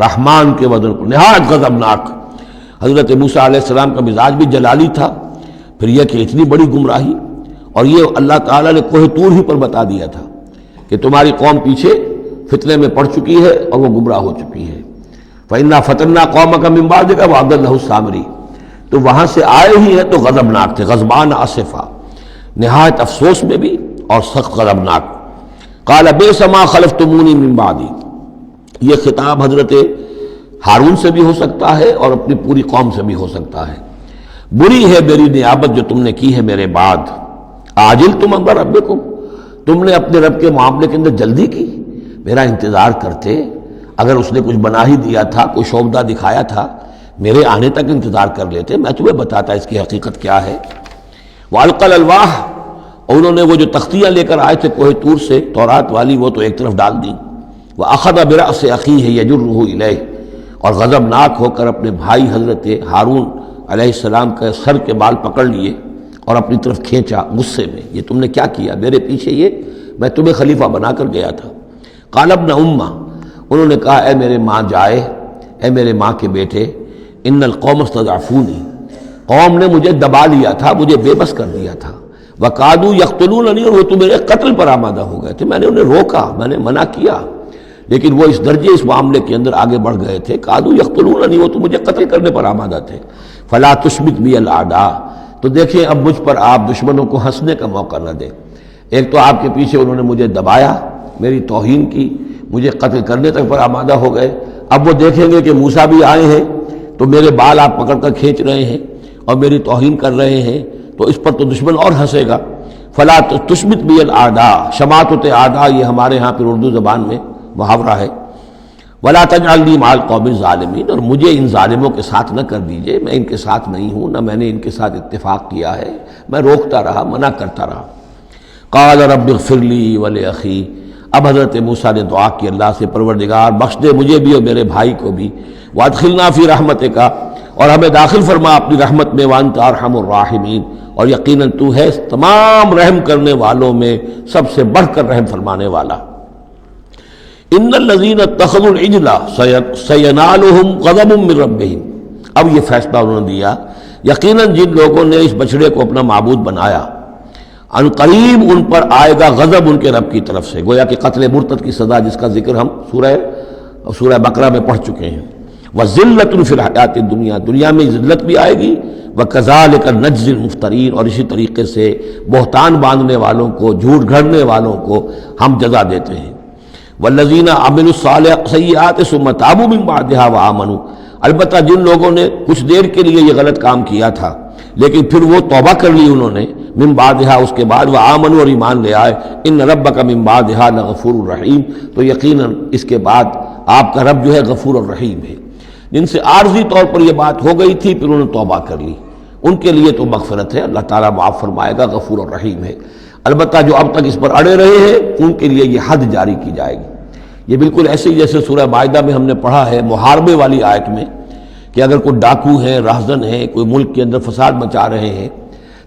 رحمان کے وزن پر، نہایت غضبناک۔ حضرت موسیٰ علیہ السلام کا مزاج بھی جلالی تھا، پھر یہ کہ اتنی بڑی گمراہی، اور یہ اللہ تعالیٰ نے کوہ طور ہی پر بتا دیا تھا کہ تمہاری قوم پیچھے فتنے میں پڑ چکی ہے اور وہ گمراہ ہو چکی ہے۔ فَإِنَّا فَتَنَّا قَوْمَكَ مِن بَعْدِكَ وَأَضَلَّهُ السَّامِرِي، تو وہاں سے آئے ہی ہیں تو غضبناک تھے، غضبان اسفا، نہایت افسوس میں بھی اور سخت غضبناک۔ قال بئس ما خلفتمونی من بعدی، یہ خطاب حضرت ہارون سے بھی ہو سکتا ہے اور اپنی پوری قوم سے بھی ہو سکتا ہے۔ بری ہے میری نیابت جو تم نے کی ہے میرے بعد، عاجلتم امر ربکم، تم نے اپنے رب کے معاملے کے اندر جلدی کی، میرا انتظار کرتے، اگر اس نے کچھ بنا ہی دیا تھا، کوئی شوبدہ دکھایا تھا، میرے آنے تک انتظار کر لیتے، میں تمہیں بتاتا اس کی حقیقت کیا ہے۔ وَأَلْقَى الْأَلْوَاحَ، اور انہوں نے وہ جو تختیاں لے کر آئے تھے کوہ طور سے تورات والی، وہ تو ایک طرف ڈال دیں۔ وَأَخَذَ بِرَأْسِ أَخِيهِ يَجُرُّهُ إِلَيْهِ، اور غضبناک ہو کر اپنے بھائی حضرت ہارون علیہ السلام کے سر کے بال پکڑ لیے اور اپنی طرف کھینچا غصے میں، یہ تم نے کیا کیا؟ میرے پیچھے یہ میں تمہیں خلیفہ بنا کر گیا تھا۔ قال ابن امہ، انہوں نے کہا اے میرے ماں جائے، اے میرے ماں کے بیٹے، ان القوم استضعفونی، قوم نے مجھے دبا لیا تھا، مجھے بے بس کر دیا تھا۔ وقعدوا یقتلوننی، اور وہ تو میرے قتل پر آمادہ ہو گئے تھے، میں نے انہیں روکا، میں نے منع کیا، لیکن وہ اس درجے اس معاملے کے اندر آگے بڑھ گئے تھے۔ قعدوا یقتلوننی، وہ تو مجھے قتل کرنے پر آمادہ تھے۔ فلا تشمت بی الاعداء، تو دیکھیں اب مجھ پر آپ دشمنوں کو ہنسنے کا موقع نہ دیں۔ ایک تو آپ کے پیچھے انہوں نے مجھے دبایا، میری توہین کی، مجھے قتل کرنے تک پر آمادہ ہو گئے، اب وہ دیکھیں گے کہ موسیٰ بھی آئے ہیں تو میرے بال آپ پکڑ کر کھینچ رہے ہیں اور میری توہین کر رہے ہیں، تو اس پر تو دشمن اور ہنسے گا۔ فلا تشمت بی الاعداء، شماتت اعداء یہ ہمارے ہاں پھر اردو زبان میں محاورہ ہے۔ ولا تجعلنی مع القوم الظالمین، اور مجھے ان ظالموں کے ساتھ نہ کر دیجئے، میں ان کے ساتھ نہیں ہوں، نہ میں نے ان کے ساتھ اتفاق کیا ہے، میں روکتا رہا، منع کرتا رہا۔ قال رب اغفر لی ولأخی، اب حضرت موسیٰ نے دعا کی اللہ سے، پروردگار بخش دے مجھے بھی اور میرے بھائی کو بھی، وادخلنا فی رحمتک، اور ہمیں داخل فرما اپنی رحمت میں، وانت ارحم الراحمین، اور یقیناً تو ہے تمام رحم کرنے والوں میں سب سے بڑھ کر رحم فرمانے والا۔ ان الذین اتخذوا العجل سینالہم غضب من ربہم، اب یہ فیصلہ انہوں نے دیا، یقیناً جن لوگوں نے اس بچڑے کو اپنا معبود بنایا، ان قریب ان پر آئے گا غضب ان کے رب کی طرف سے، گویا کہ قتل مرتد کی سزا جس کا ذکر ہم سورہ بقرہ میں پڑھ چکے ہیں۔ وَذِلَّةٌ فِي الْحَيَاةِ الدُّنْيَا، دنیا میں ذلت بھی آئے گی، وَكَذَلِكَ نَجْزِي الْمُفْتَرِينَ، اور اسی طریقے سے بہتان باندھنے والوں کو، جھوٹ گھڑنے والوں کو ہم جزا دیتے ہیں۔ وَالَّذِينَ عَمِلُوا الصَّالِحَاتِ ثُمَّ تَابُوا مِن بَعْدِهَا وَآمَنُوا، البتہ جن لوگوں نے کچھ دیر کے لیے یہ غلط کام کیا تھا لیکن پھر وہ توبہ کر لی انہوں نے، من بعدہا اس کے بعد، وآمنوا اور ایمان لے آئے، ان ربک من بعدہا لغفور الرحیم، تو یقیناً اس کے بعد آپ کا رب جو ہے غفور الرحیم ہے۔ جن سے عارضی طور پر یہ بات ہو گئی تھی پھر انہوں نے توبہ کر لی، ان کے لیے تو مغفرت ہے، اللہ تعالیٰ معاف فرمائے گا، غفور الرحیم ہے۔ البتہ جو اب تک اس پر اڑے رہے ہیں ان کے لیے یہ حد جاری کی جائے گی۔ یہ بالکل ایسے ہی جیسے سورہ مائدہ میں ہم نے پڑھا ہے محاربے والی آیت میں، کہ اگر کوئی ڈاکو ہیں، راہزن ہیں، کوئی ملک کے اندر فساد مچا رہے ہیں،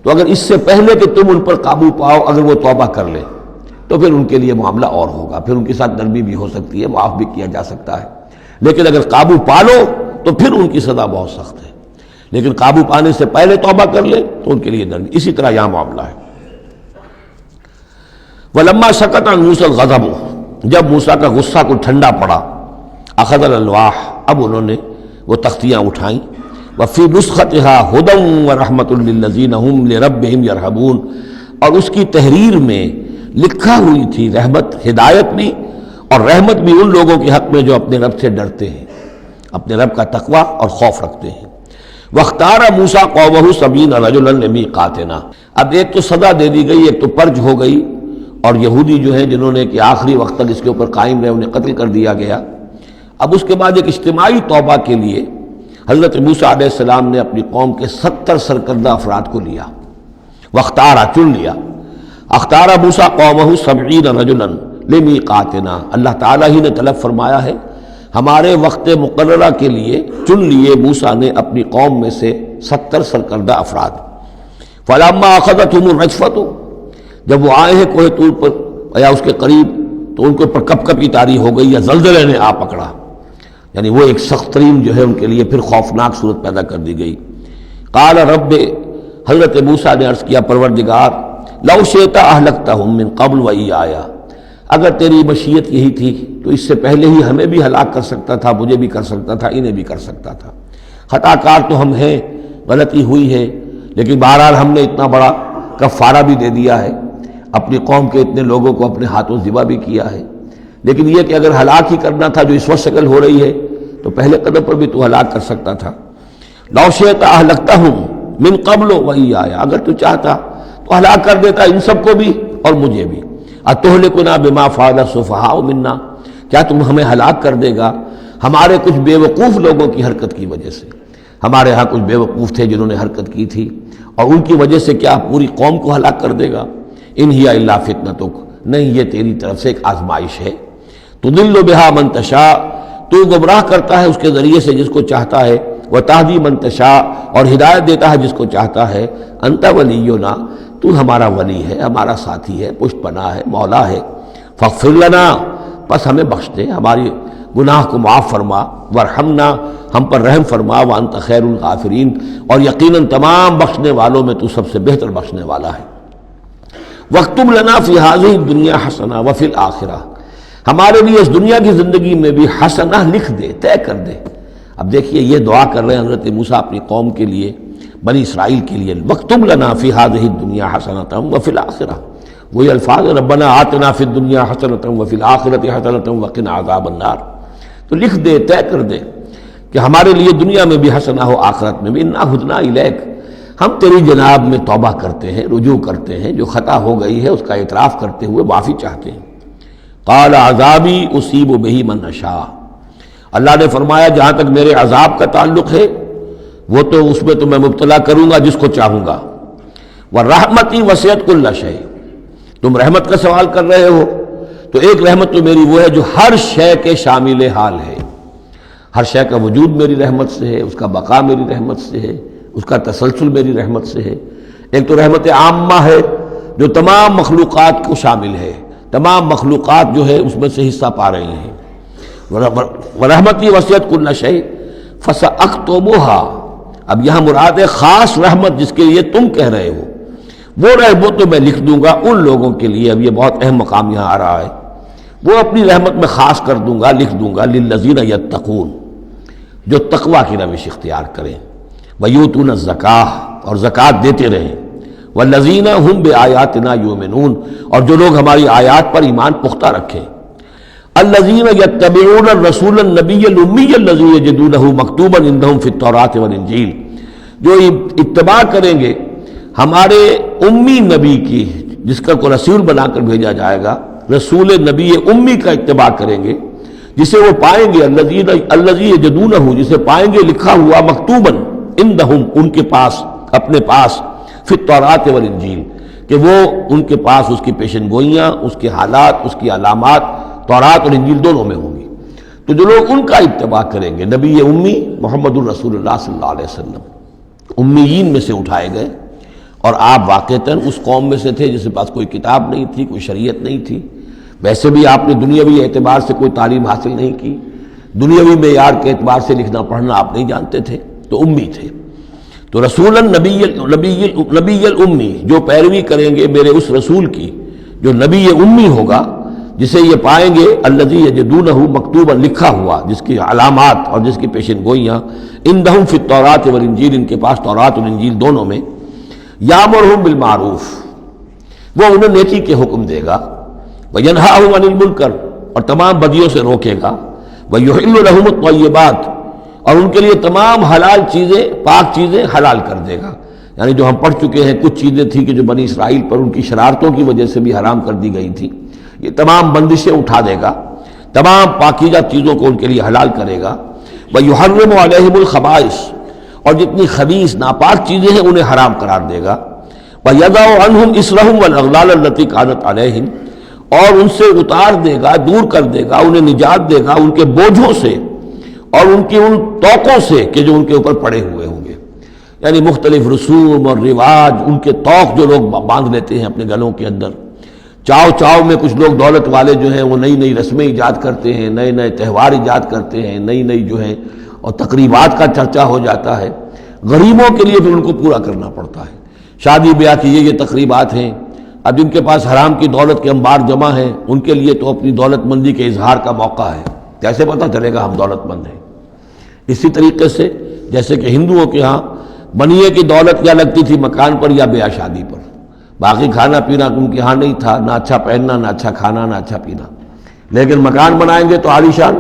تو اگر اس سے پہلے کہ تم ان پر قابو پاؤ اگر وہ توبہ کر لیں تو پھر ان کے لیے معاملہ اور ہوگا، پھر ان کے ساتھ نرمی بھی ہو سکتی ہے، معاف بھی کیا جا سکتا ہے، لیکن اگر قابو پا لو تو پھر ان کی سزا بہت سخت ہے، لیکن قابو پانے سے پہلے توبہ کر لیں تو ان کے لیے نرمی۔ اسی طرح یہاں معاملہ ہے۔ وَلَمَّا سَكَتَ عَنْ مُوسَى الْغَضَبُ، جب موسیٰ کا غصہ کو ٹھنڈا پڑا، أَخَذَ الْأَلْوَاحَ، اب انہوں نے وہ تختیاں اٹھائیں، وَفِي نُسْخَتِهَا هُدًى وَرَحْمَةٌ لِّلَّذِينَ هُمْ لِرَبِّهِمْ يَرْهَبُونَ، اور اس کی تحریر میں لکھا ہوئی تھی رحمت، ہدایت بھی اور رحمت بھی ان لوگوں کے حق میں جو اپنے رب سے ڈرتے ہیں، اپنے رب کا تقوی اور خوف رکھتے ہیں۔ وَاخْتَارَ مُوسَىٰ قَوْمَهُ 70 رَجُلًا لِمِيقَاتِنَا، اب ایک تو سزا دے دی گئی، ایک تو پرج ہو گئی، اور یہودی جو ہیں جنہوں نے کہ آخری وقت تک اس کے اوپر قائم رہے انہیں قتل کر دیا گیا۔ اب اس کے بعد ایک اجتماعی توبہ کے لیے حضرت موسیٰ علیہ السلام نے اپنی قوم کے 70 سرکردہ افراد کو لیا، واختارا چن لیا، اختار موسیٰ قومہ 70 رجلا لمیقاتنا، اللہ تعالیٰ ہی نے طلب فرمایا ہے ہمارے وقت مقررہ کے لیے چن لیے موسیٰ نے اپنی قوم میں سے 70 سرکردہ افراد۔ فلما اخذتهم الرجفۃ، جب وہ آئے ہیں کوہ طور پر یا اس کے قریب تو ان کے اوپر کپ کپی طاری ہو گئی یا زلزلے نے آ پکڑا، یعنی وہ ایک سخت ترین جو ہے ان کے لیے پھر خوفناک صورت پیدا کر دی گئی۔ قال رب، حضرت موسیٰ نے عرض کیا پروردگار، لو شئت اہلکتہم من قبل وإیایا، اگر تیری مشیت یہی تھی تو اس سے پہلے ہی ہمیں بھی ہلاک کر سکتا تھا، مجھے بھی کر سکتا تھا، انہیں بھی کر سکتا تھا۔ خطا کار تو ہم ہیں، غلطی ہوئی ہے، لیکن بہرحال ہم نے اتنا بڑا کفارہ بھی دے دیا ہے، اپنی قوم کے اتنے لوگوں کو اپنے ہاتھوں ذبح بھی کیا ہے، لیکن یہ کہ اگر ہلاک ہی کرنا تھا جو اس وقت شکل ہو رہی ہے تو پہلے قدم پر بھی تو ہلاک کر سکتا تھا۔ لو شئت اہلکتہم من قبل وإیایا، اگر تو چاہتا تو ہلاک کر دیتا ان سب کو بھی اور مجھے بھی۔ اتہلکنا بما فعل السفہاء منا، کیا تم ہمیں ہلاک کر دے گا ہمارے کچھ بے وقوف لوگوں کی حرکت کی وجہ سے؟ ہمارے ہاں کچھ بیوقوف تھے جنہوں نے حرکت کی تھی، اور ان کی وجہ سے کیا پوری قوم کو ہلاک کر دے گا؟ ان ہی الا فتنتک، نہیں یہ تیری طرف سے ایک آزمائش ہے۔ تضل بہا من تشاء، تو گمراہ کرتا ہے اس کے ذریعے سے جس کو چاہتا ہے، وتہدی من تشاء، اور ہدایت دیتا ہے جس کو چاہتا ہے۔ انت ولینا، تو ہمارا ولی ہے، ہمارا ساتھی ہے، پشت پناہ ہے، مولا ہے۔ فاغفر لنا، بس ہمیں بخش دے، ہماری گناہ کو معاف فرما، ورحمنا، ہم پر رحم فرما، وانت خیر الغافرین، اور یقیناً تمام بخشنے والوں میں تو سب سے بہتر بخشنے والا ہے۔ واکتب لنا فی ہذہ الدنیا حسنہ وفی الآخرہ، ہمارے لیے اس دنیا کی زندگی میں بھی حسنہ لکھ دے، طے کر دے۔ اب دیکھیے یہ دعا کر رہے ہیں حضرت موسیٰ اپنی قوم کے لیے، بنی اسرائیل کے لیے، واکتب لنا فی ہذہ الدنیا حسنۃ وفی الآخرہ، وہی الفاظ، ربنا آتنا فی الدنیا حسنۃ وفی الآخرۃ حسنۃ وقنا عذاب النار۔ تو لکھ دے، طے کر دے کہ ہمارے لیے دنیا میں بھی حسنہ ہو، آخرت میں بھی۔ انا ہدنا الیک، ہم تیری جناب میں توبہ کرتے ہیں، رجوع کرتے ہیں، جو خطا ہو گئی ہے اس کا اعتراف کرتے ہوئے معافی چاہتے ہیں۔ قال عذابی اصیب بہ من اشاء، اللہ نے فرمایا جہاں تک میرے عذاب کا تعلق ہے وہ تو اس میں تو میں مبتلا کروں گا جس کو چاہوں گا۔ ورحمتی وسعت کل شیء، تم رحمت کا سوال کر رہے ہو تو ایک رحمت تو میری وہ ہے جو ہر شے کے شامل حال ہے، ہر شے کا وجود میری رحمت سے ہے، اس کا بقا میری رحمت سے ہے، اس کا تسلسل میری رحمت سے ہے۔ ایک تو رحمت عامہ ہے جو تمام مخلوقات کو شامل ہے، تمام مخلوقات جو ہے اس میں سے حصہ پا رہی ہیں۔ ورحمتی وسعت کل شیء فساکتبھا، اب یہاں مراد ہے خاص رحمت جس کے لیے تم کہہ رہے ہو، وہ تو میں لکھ دوں گا ان لوگوں کے لیے۔ اب یہ بہت اہم مقام یہاں آ رہا ہے، وہ اپنی رحمت میں خاص کر دوں گا، لکھ دوں گا، للذین یتقون، جو تقوی کی روش اختیار کریں، ویؤتون الزکاۃ، اور زکوٰۃ دیتے رہیں، والذین ھم بآیاتنا یؤمنون، اور جو لوگ ہماری آیات پر ایمان پختہ رکھیں، الذین یتبعون الرسول النبی الامی الذی یجدونہ مکتوبا عندہم فی التوراۃ والانجیل، جو اتباع کریں گے ہمارے امی نبی کی، جس کا کو رسول بنا کر بھیجا جائے گا، رسول نبی امی کا اتباع کریں گے، جسے وہ پائیں گے، الذی یجدونہ، جسے پائیں گے لکھا ہوا، مکتوباً عندہم، ان کے پاس، اپنے پاس، فی التوراۃ والانجیل، کہ وہ ان کے پاس اس کی پیشن گوئیاں، اس کے حالات، اس کی علامات تورات اور انجیل دونوں میں ہوں گی۔ تو جو لوگ ان کا اتباع کریں گے، نبی امی محمد الرسول اللہ صلی اللہ علیہ وسلم امیین میں سے اٹھائے گئے، اور آپ واقعتاً اس قوم میں سے تھے جس کے پاس کوئی کتاب نہیں تھی، کوئی شریعت نہیں تھی، ویسے بھی آپ نے دنیاوی اعتبار سے کوئی تعلیم حاصل نہیں کی، دنیاوی معیار کے اعتبار سے لکھنا پڑھنا آپ نہیں جانتے تھے، تو امی تھے۔ تو رسول نبی الامی، جو پیروی کریں گے میرے اس رسول کی جو نبی امی ہوگا، جسے یہ پائیں گے، الذی یجدونہ مکتوبا، لکھا ہوا، جس کی علامات اور جس کی پیشن گوئیاں، عندہم فی التوراۃ والانجیل، ان کے پاس تورات اور انجیل دونوں میں، یامرہم بالمعروف، وہ انہیں نیکی کے حکم دے گا، وینہاہم عن المنکر، اور تمام بدیوں سے روکے گا، ویحل لہم الطیبات، اور ان کے لیے تمام حلال چیزیں، پاک چیزیں حلال کر دے گا۔ یعنی جو ہم پڑھ چکے ہیں کچھ چیزیں تھیں کہ جو بنی اسرائیل پر ان کی شرارتوں کی وجہ سے بھی حرام کر دی گئی تھی، یہ تمام بندشیں اٹھا دے گا، تمام پاکیزہ چیزوں کو ان کے لیے حلال کرے گا۔ وَيُحَرِّمُ عَلَيْهِمُ الْخَبَائِثَ، اور جتنی خبیث ناپاک چیزیں ہیں انہیں حرام قرار دے گا۔ وَيَضَعُ عَنْهُمْ إِصْرَهُمْ وَالْأَغْلَالَ الَّتِي كَانَتْ عَلَيْهِمْ، اور ان سے اتار دے گا، دور کر دے گا، انہیں نجات دے گا ان کے بوجھوں سے اور ان کی ان توقوں سے کہ جو ان کے اوپر پڑے ہوئے ہوں گے۔ یعنی مختلف رسوم اور رواج، ان کے توق جو لوگ باندھ لیتے ہیں اپنے گلوں کے اندر، چاؤ میں کچھ لوگ دولت والے جو ہیں وہ نئی نئی رسمیں ایجاد کرتے ہیں، نئے نئے تہوار ایجاد کرتے ہیں، نئی جو ہیں، اور تقریبات کا چرچا ہو جاتا ہے۔ غریبوں کے لیے پھر ان کو پورا کرنا پڑتا ہے، شادی بیاہ کی یہ تقریبات ہیں۔ اب جن کے پاس حرام کی دولت کے انبار جمع ہیں، ان کے لیے تو اپنی دولت مندی کے اظہار کا موقع ہے، کیسے پتہ چلے گا ہم دولت مند ہیں؟ اسی طریقے سے جیسے کہ ہندوؤں کے ہاں بنیے کی دولت کیا لگتی تھی مکان پر یا بیاہ شادی پر، باقی کھانا پینا ان کے ہاں نہیں تھا، نہ اچھا پہننا، نہ اچھا کھانا، نہ اچھا پینا، لیکن مکان بنائیں گے تو عالیشان،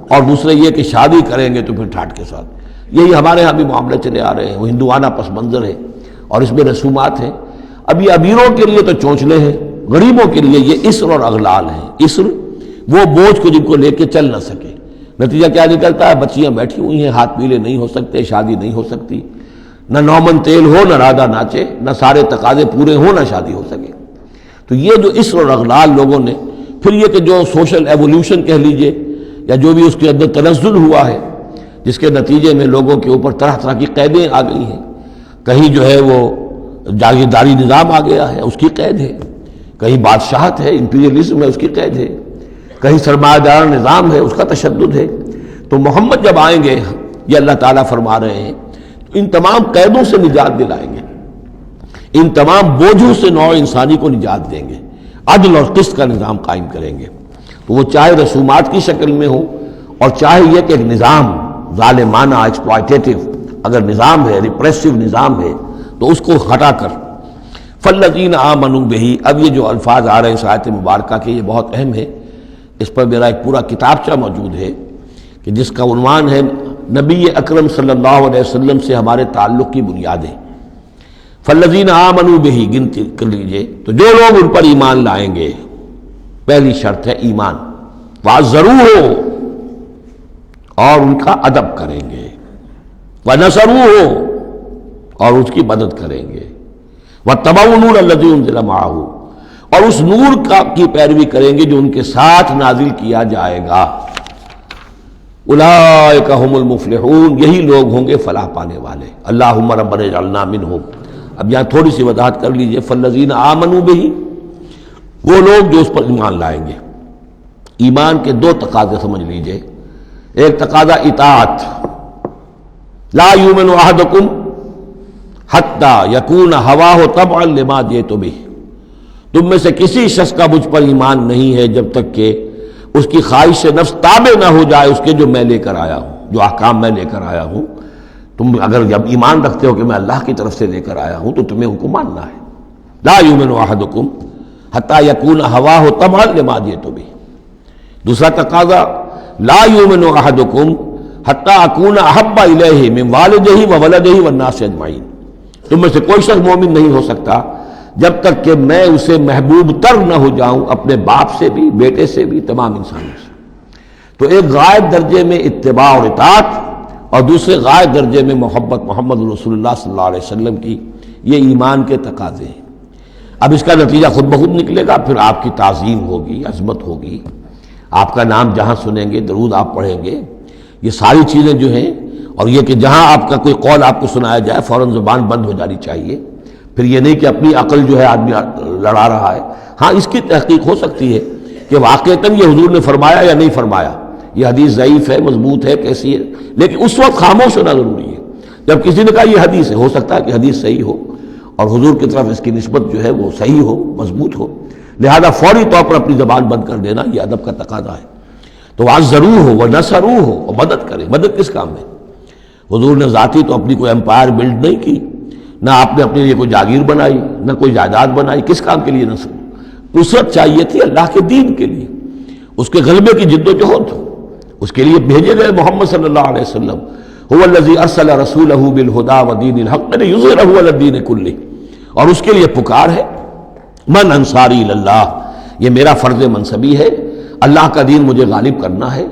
اور دوسرے یہ کہ شادی کریں گے تو پھر ٹھاٹ کے ساتھ۔ یہی ہمارے ہاں بھی معاملے چلے آ رہے ہیں، وہ ہندوانہ پس منظر ہے اور اس میں رسومات ہیں۔ اب یہ امیروں کے لیے تو چونچلے ہیں، غریبوں کے لیے یہ اسر اور اغلال ہیں۔ اسر وہ بوجھ کو جن کو لے کے چل نہ سکے، نتیجہ کیا نکلتا ہے؟ بچیاں بیٹھی ہوئی ہیں، ہاتھ پیلے نہیں ہو سکتے، شادی نہیں ہو سکتی، نہ نومن تیل ہو، نہ رادہ ناچے، نہ سارے تقاضے پورے ہوں، نہ شادی ہو سکے۔ تو یہ جو اس اور اغلال لوگوں نے، پھر یہ کہ جو سوشل ایولیوشن کہہ لیجئے یا جو بھی اس کے اندر تنزل ہوا ہے، جس کے نتیجے میں لوگوں کے اوپر طرح طرح کی قیدیں آ گئی ہیں، کہیں جو ہے وہ جاگیرداری نظام آ گیا ہے، اس کی قید ہے، کہیں بادشاہت ہے، امپیریلزم ہے، اس کی قید ہے، کہیں سرمایہ دار نظام ہے، اس کا تشدد ہے۔ تو محمد جب آئیں گے، یہ اللہ تعالیٰ فرما رہے ہیں، تو ان تمام قیدوں سے نجات دلائیں گے، ان تمام بوجھوں سے نوع انسانی کو نجات دیں گے، عدل اور قسط کا نظام قائم کریں گے۔ تو وہ چاہے رسومات کی شکل میں ہو، اور چاہے یہ کہ ایک نظام ظالمانہ ایکسپلائٹیٹو اگر نظام ہے، ریپریسو نظام ہے، تو اس کو ہٹا کر فالذین آمنوا بہ۔ اب یہ جو الفاظ آ رہے ہیں اس آیت مبارکہ کے، یہ بہت اہم ہے، اس پر میرا ایک پورا کتابچہ موجود ہے کہ جس کا عنوان ہے نبی اکرم صلی اللہ علیہ وسلم سے ہمارے تعلق کی بنیادیں۔ فالذین آمنوا بہ گنتی کر لیجئے، تو جو لوگ ان پر ایمان لائیں گے، پہلی شرط ہے ایمان، وعزروہ، اور ان کا ادب کریں گے، ونصروہ، اور اس کی مدد کریں گے، واتبعوا النور الذی انزل معہ، اور اس نور کی پیروی کریں گے جو ان کے ساتھ نازل کیا جائے گا۔ اولئک ھم المفلحون، یہی لوگ ہوں گے فلاح پانے والے۔ اللہم ربنا اجعلنا منہم۔ اب یہاں تھوڑی سی وضاحت کر لیجئے، فالذین آمنوا بہ، وہ لوگ جو اس پر ایمان لائیں گے۔ ایمان کے دو تقاضے سمجھ لیجئے، ایک تقاضا اطاعت، لا یؤمن احدکم حتی یکون ہواہ طبعا لما جئت بہ، تم میں سے کسی شخص کا مجھ پر ایمان نہیں ہے جب تک کہ اس کی خواہش نفس تابع نہ ہو جائے اس کے جو میں لے کر آیا ہوں، جو احکام میں لے کر آیا ہوں۔ تم اگر جب ایمان رکھتے ہو کہ میں اللہ کی طرف سے لے کر آیا ہوں تو تمہیں ان کو ماننا ہے۔ لا یؤمن احدکم حتی یکون ہواہ طبعا لما جئت بہ۔ دوسرا تقاضا، لا یؤمن احدکم حتی اکون احب الیہ من والدہ وولدہ والناس اجمعین، تم میں سے کوئی شخص مومن نہیں ہو سکتا جب تک کہ میں اسے محبوب تر نہ ہو جاؤں، اپنے باپ سے بھی، بیٹے سے بھی، تمام انسانوں سے۔ تو ایک غائب درجے میں اتباع اور اطاعت، اور دوسرے غائب درجے میں محبت محمد رسول اللہ صلی اللہ علیہ وسلم کی، یہ ایمان کے تقاضے ہیں۔ اب اس کا نتیجہ خود بخود نکلے گا، پھر آپ کی تعظیم ہوگی، عظمت ہوگی، آپ کا نام جہاں سنیں گے، درود آپ پڑھیں گے، یہ ساری چیزیں جو ہیں، اور یہ کہ جہاں آپ کا کوئی قول آپ کو سنایا جائے فوراً زبان بند ہو جانی چاہیے۔ پھر یہ نہیں کہ اپنی عقل جو ہے آدمی لڑا رہا ہے، ہاں اس کی تحقیق ہو سکتی ہے کہ واقعتاً یہ حضور نے فرمایا یا نہیں فرمایا، یہ حدیث ضعیف ہے، مضبوط ہے، کیسی ہے، لیکن اس وقت خاموش ہونا ضروری ہے۔ جب کسی نے کہا یہ حدیث ہے، ہو سکتا ہے کہ حدیث صحیح ہو اور حضور کی طرف اس کی نسبت جو ہے وہ صحیح ہو، مضبوط ہو، لہذا فوری طور پر اپنی زبان بند کر دینا یہ ادب کا تقاضا ہے۔ تو وعزروہ ہو ونصروہ ہو، اور مدد کرے۔ مدد کس کام میں؟ حضور نے ذاتی تو اپنی کوئی امپائر بلڈ نہیں کی، نہ آپ نے اپنے لیے کوئی جاگیر بنائی، نہ کوئی جائیداد بنائی، کس کام کے لیے نصرت چاہیے تھی اللہ کے دین کے لیے، اس کے غلبے کی جد و جہد، اس کے لیے بھیجے گئے محمد صلی اللہ علیہ وسلم، هو الذی ارسل رسولہ بالہدی ودین الحق لیظہرہ علی الدین کلہ، اور اس کے لیے پکار ہے من انصاری اللہ، یہ میرا فرض منصبی ہے، اللہ کا دین مجھے غالب کرنا ہے،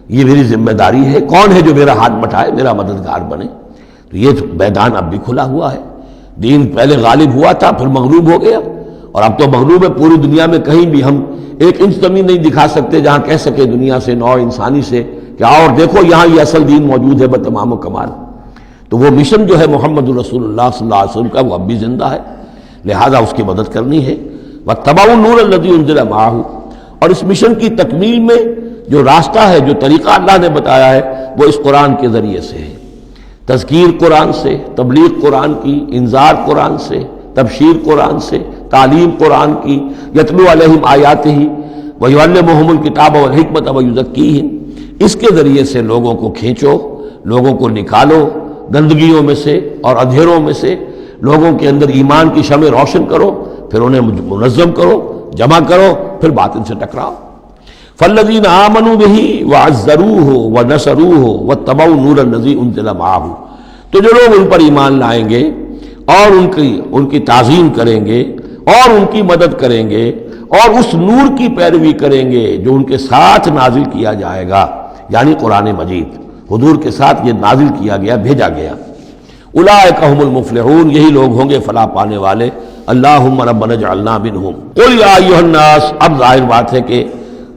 یہ میری ذمہ داری ہے، کون ہے جو میرا ہاتھ بٹھائے، میرا مددگار بنے۔ تو یہ میدان اب بھی کھلا ہوا ہے، دین پہلے غالب ہوا تھا پھر مغلوب ہو گیا، اور اب تو مغلوب ہے پوری دنیا میں، کہیں بھی ہم ایک انچ زمین نہیں دکھا سکتے جہاں کہہ سکے دنیا سے، نوع انسانی سے کہ اور دیکھو یہاں یہ اصل دین موجود ہے بتمام و کمال۔ تو وہ مشن جو ہے محمد رسول اللہ صلی اللہ علیہ وسلم کا، وہ اب بھی زندہ ہے، لہذا اس کی مدد کرنی ہے۔ واتبعوا النور الذی انزل معہ، اور اس مشن کی تکمیل میں جو راستہ ہے، جو طریقہ اللہ نے بتایا ہے، وہ اس قرآن کے ذریعے سے ہے، تذکیر قرآن سے، تبلیغ قرآن کی، انذار قرآن سے، تبشیر قرآن سے، تعلیم قرآن کی، یتلو علیہم آیاتہ ویعلمہم الکتاب والحکمۃ ویزکیہم، اس کے ذریعے سے لوگوں کو کھینچو، لوگوں کو نکالو گندگیوں میں سے اور اندھیروں میں سے، لوگوں کے اندر ایمان کی شمع روشن کرو، پھر انہیں منظم کرو، جمع کرو، پھر باطل سے ٹکراؤ۔ فالذین آمنوا بہ وعزروہ ونصروہ واتبعوا النور الذی انزل معہ، تو جو لوگ ان پر ایمان لائیں گے اور ان کی تعظیم کریں گے اور ان کی مدد کریں گے اور اس نور کی پیروی کریں گے جو ان کے ساتھ نازل کیا جائے گا، یعنی قرآن مجید حضور کے ساتھ یہ نازل کیا گیا، بھیجا گیا۔ اولئک هم المفلحون، یہی لوگ ہوں گے فلاح پانے والے۔ اللہم ربنا اجعلنا منہم۔ قل یا ایھا الناس، اب ظاہر بات ہے کہ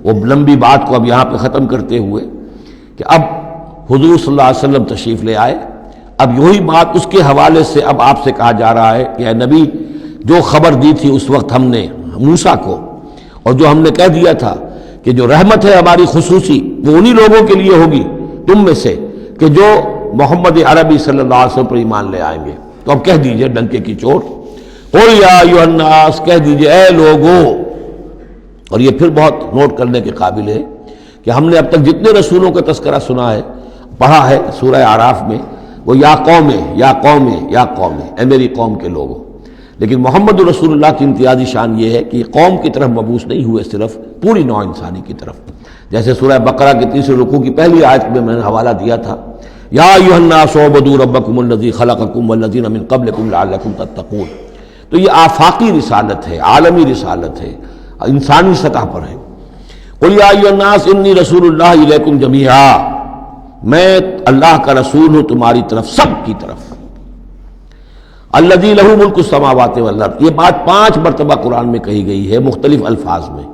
وہ لمبی بات کو اب یہاں پہ ختم کرتے ہوئے کہ اب حضور صلی اللہ علیہ وسلم تشریف لے آئے، اب یہی بات اس کے حوالے سے اب آپ سے کہا جا رہا ہے کہ اے نبی، جو خبر دی تھی اس وقت ہم نے موسیٰ کو، اور جو ہم نے کہہ دیا تھا کہ جو رحمت ہے ہماری خصوصی وہ انہی لوگوں کے لیے ہوگی تم میں سے کہ جو محمد عربی صلی اللہ علیہ وسلم پر ایمان لے آئیں گے، تو اب کہہ دیجئے ڈنکے کی چوٹ، قل یا ایھا الناس، کہہ دیجئے اے لوگوں۔ اور یہ پھر بہت نوٹ کرنے کے قابل ہے کہ ہم نے اب تک جتنے رسولوں کا تذکرہ سنا ہے، پڑھا ہے سورہ اعراف میں، وہ یا قوم یا قوم یا قوم، اے میری قوم کے لوگوں، لیکن محمد رسول اللہ کی امتیازی شان یہ ہے کہ یہ قوم کی طرف مبعوث نہیں ہوئے، صرف پوری نوع انسانی کی طرف۔ جیسے سورہ بقرہ کے تیسرے رکوع کی پہلی آیت میں نے حوالہ دیا تھا، یا ایھا الناس اعبدوا ربکم الذی خلقکم والذین من قبلکم لعلکم تتقون۔ تو یہ آفاقی رسالت ہے، عالمی رسالت ہے، انسانی سطح پر ہے۔ قل یا ایھا الناس انی رسول اللہ الیکم جمیعا، میں اللہ کا رسول ہوں تمہاری طرف، سب کی طرف۔ الذی لہ ملک السماوات والارض، یہ بات 5 مرتبہ قرآن میں کہی گئی ہے مختلف الفاظ میں